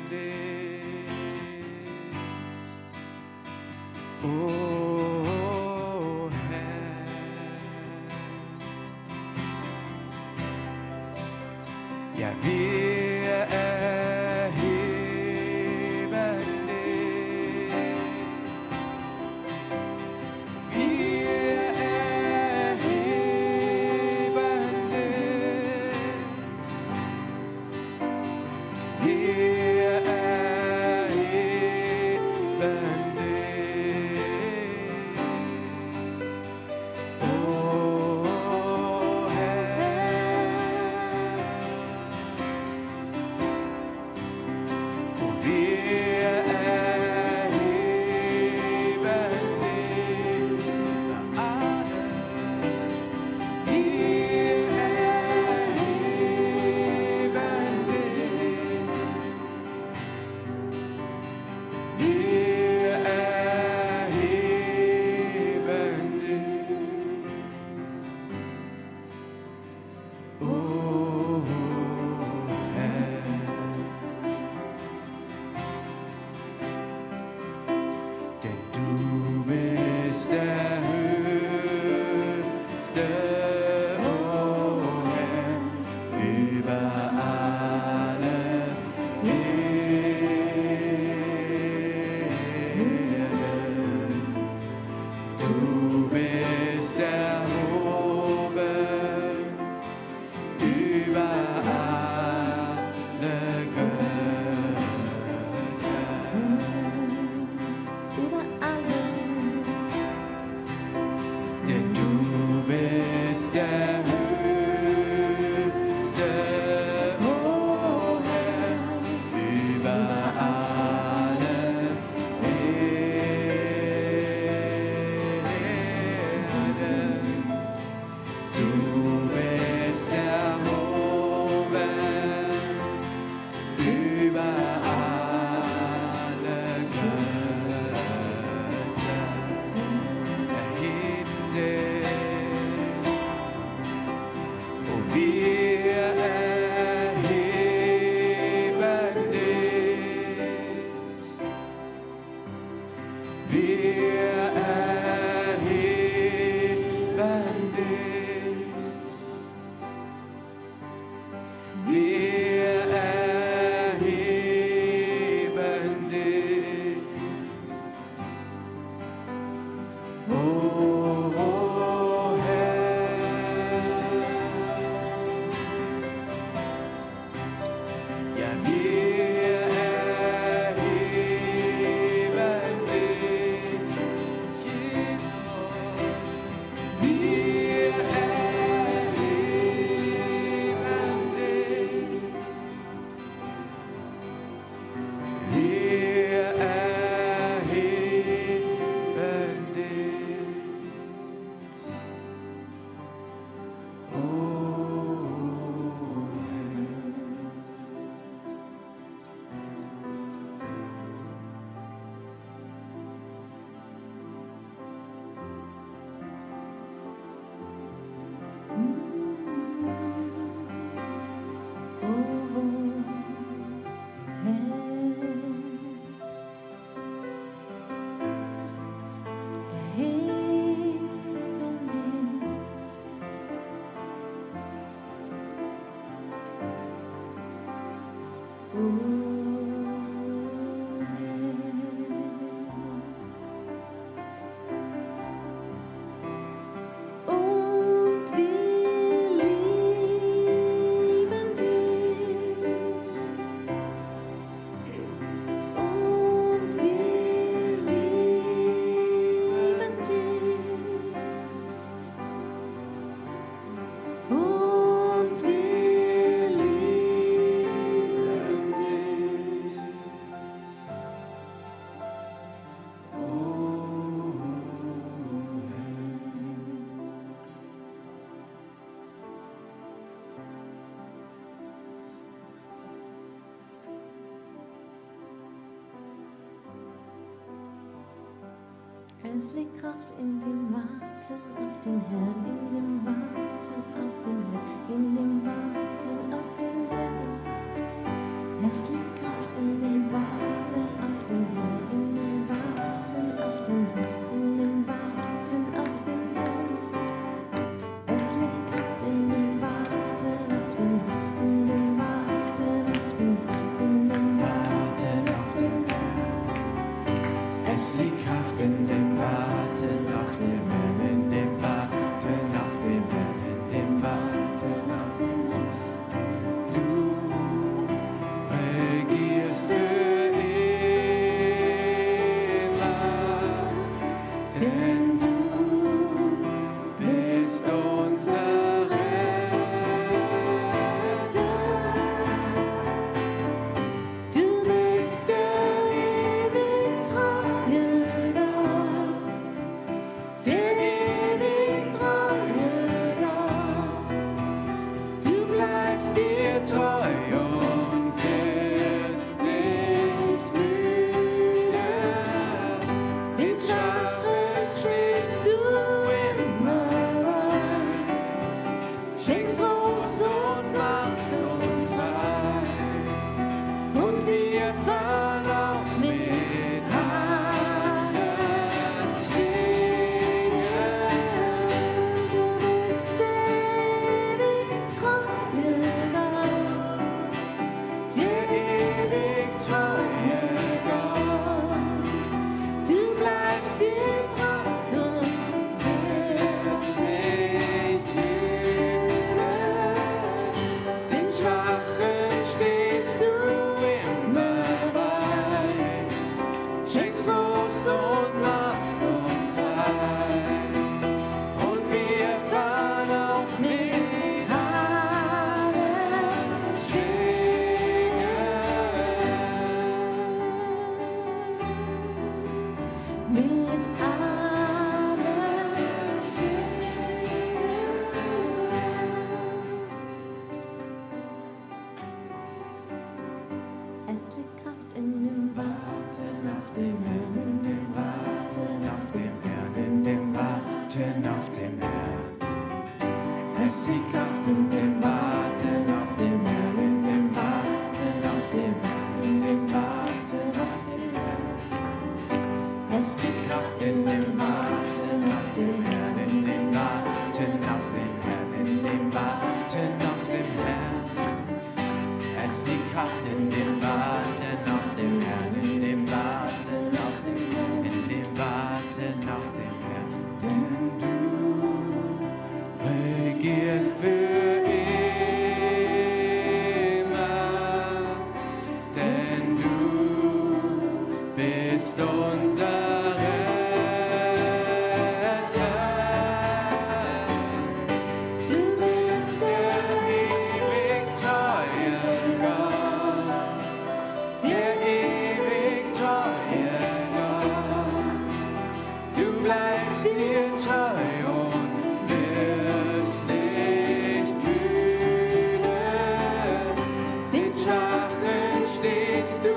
dich. O Herr. Ja, wir erheben dich. Wir erheben dich. Wir erheben dich. Wir erheben dich. Wir erheben dich. Oh Herr. Ja, wir erheben dich, Jesus. Wir erheben dich. Wir erheben dich. Oh Und wir lieben dich. Und wir lieben dich. Und wir lieben dich. Es liegt Kraft in dem Warten auf den Herrn, in dem Warten auf den Herrn, in dem Warten auf den Herrn. Es liegt Kraft in dem Warten auf den Herrn, in dem Warten auf den Herrn, in dem Warten auf den Herrn. Es liegt Kraft in dem Warten auf den Herrn, in dem Warten auf den Herrn, in dem Warten auf den Herrn. Es liegt Kraft in dem Warten auf den Herrn, in dem Warten auf den Herrn, in dem Warten auf den Herrn. Du regierst für immer, denn du bist unser Retter. Du bist der ewig treue Gott, der ewig treue Gott. Du bleibst dir treu und wirst nicht müde. Den Schwachen stehst du immer bei, schenkst Trost und machst uns frei. Und wir fahren auch mit Hannah singen. Du bist der ewig treue Gott, Der ewig treue Gott, du bleibst dir treu und wirst nicht müde. Den Schwachen stehst du immer bei, schenkst Trost und machst uns frei. Und wir fahren auch mit Hannah singen. mit allem Es liegt Kraft in dem Warten auf den Herrn, in dem Warten auf den Herrn, in dem Warten auf den Herrn. Es liegt Kraft in dem Warten auf den Herrn, in dem Warten auf den Herrn, in dem Warten auf den Herrn. Es liegt Kraft in dem Warten auf den Herrn, in dem Warten auf den Herrn, in dem Warten auf den Herrn. Es liegt Kraft in dem Warten auf den Herrn, in dem Warten auf den Herrn, in dem Warten auf den Herrn. Denn du regierst für immer, denn du bist unser Retter. Du bist der ewig treue Gott, der ewig treue Gott. Du bleibst mir treu und wirst nicht müde. Den Schwachen stehst du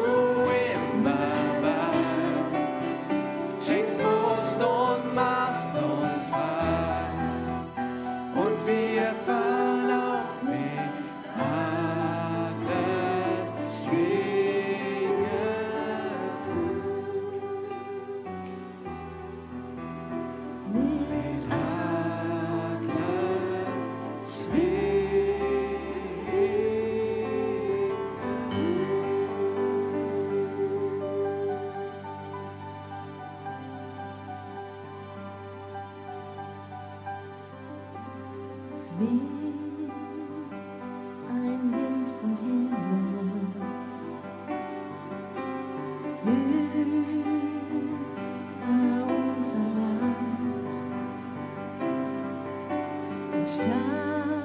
immer bei, schenkst Trost und machst uns frei. Und wir fahren auf mit Adlers Schwingen. Mit Adlers Es weht ein Wind vom Himmel über unser Land. Ein starker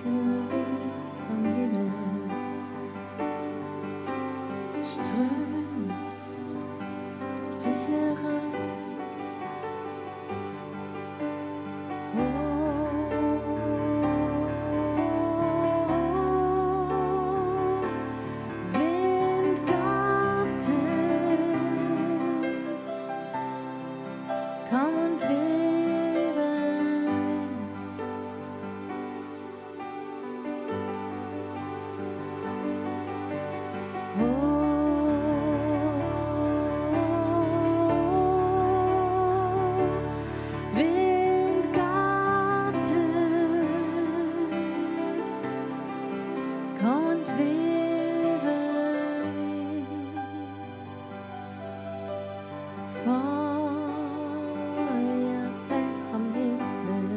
Wind vom Himmel strömt auf dich heran. Wind Gottes, komm und webe mich. Wind Gottes, komm und webe mich. Feuer fällt vom Himmel.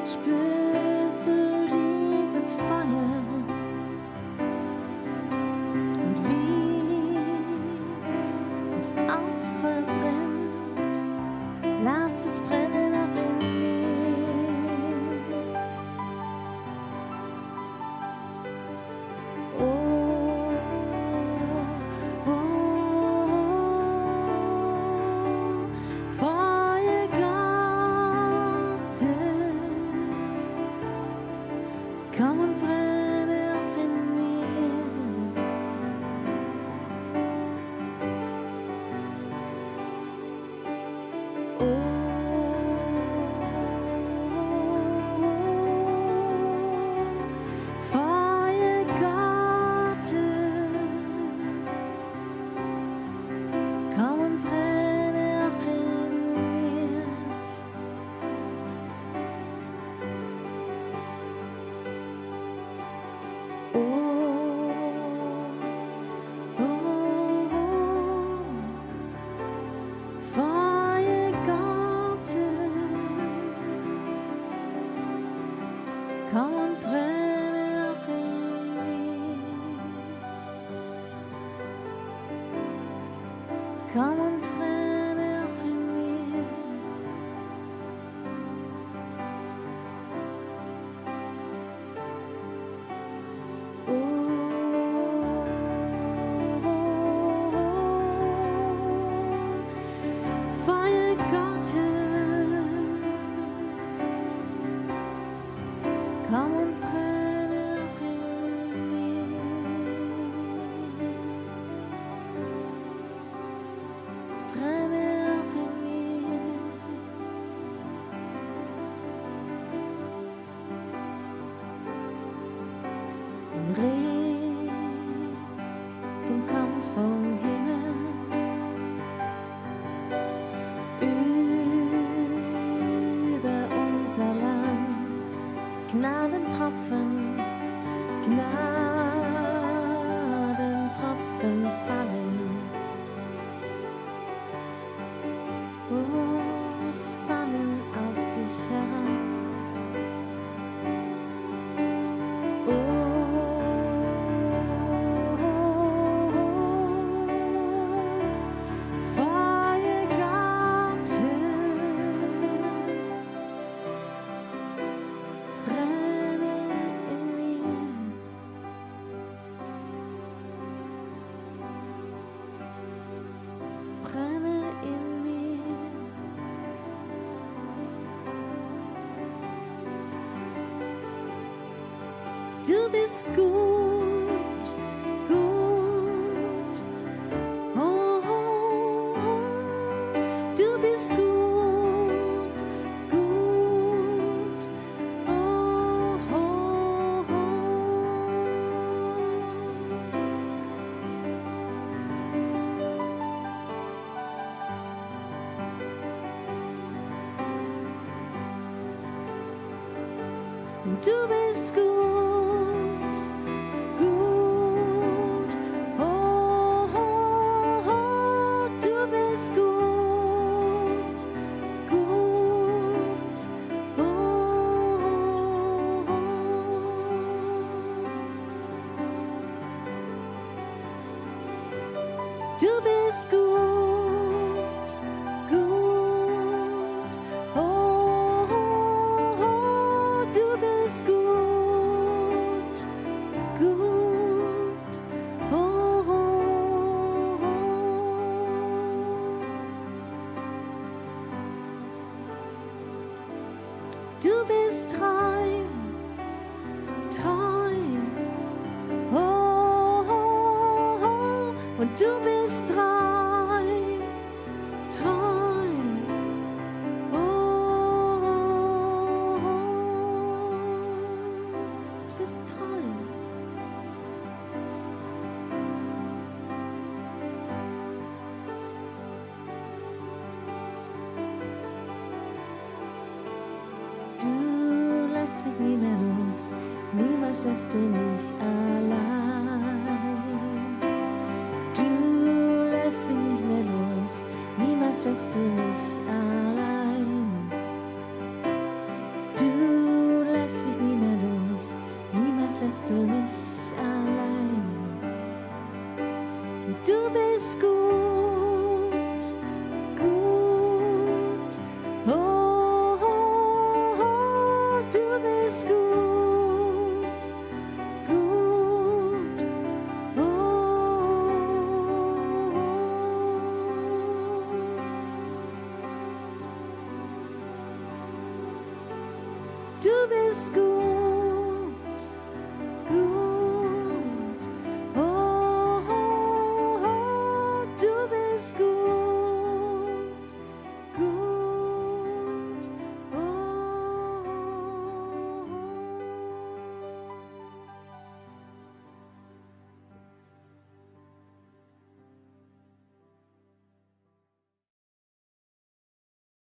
Spürst du dieses Feuer und wie das Opfer brennt? Lass es brennen auch in mir. Oh, Feuer Gottes, komm und brenne auch in mir. Oh, Komm und brenne auch in mir. Brenne auch in mir. Ein Regen kommt vom Himmel über unser Land. Gnadentropfen, Gnadentropfen fallen. Oh, sie fallen auf dich heran. Du bist gut, gut. Oh, oh, oh. Du bist gut, gut. Oh, oh, oh. Du bist gut. Du bist gut, gut. Oh, oh, oh, du bist gut, gut. Oh, oh, oh. Du bist treu, treu. Oh, oh, oh. Und du bist treu, treu. Oh, oh, oh. Du bist treu. Du lässt mich nie mehr los, niemals lässt du mich allein. Du lässt mich nicht mehr los, niemals lässt du mich allein. Du lässt mich nie mehr los, niemals lässt du mich allein. Du bist gut, gut. Oh, oh, oh, du bist gut, gut. Oh, oh, oh. Du bist gut.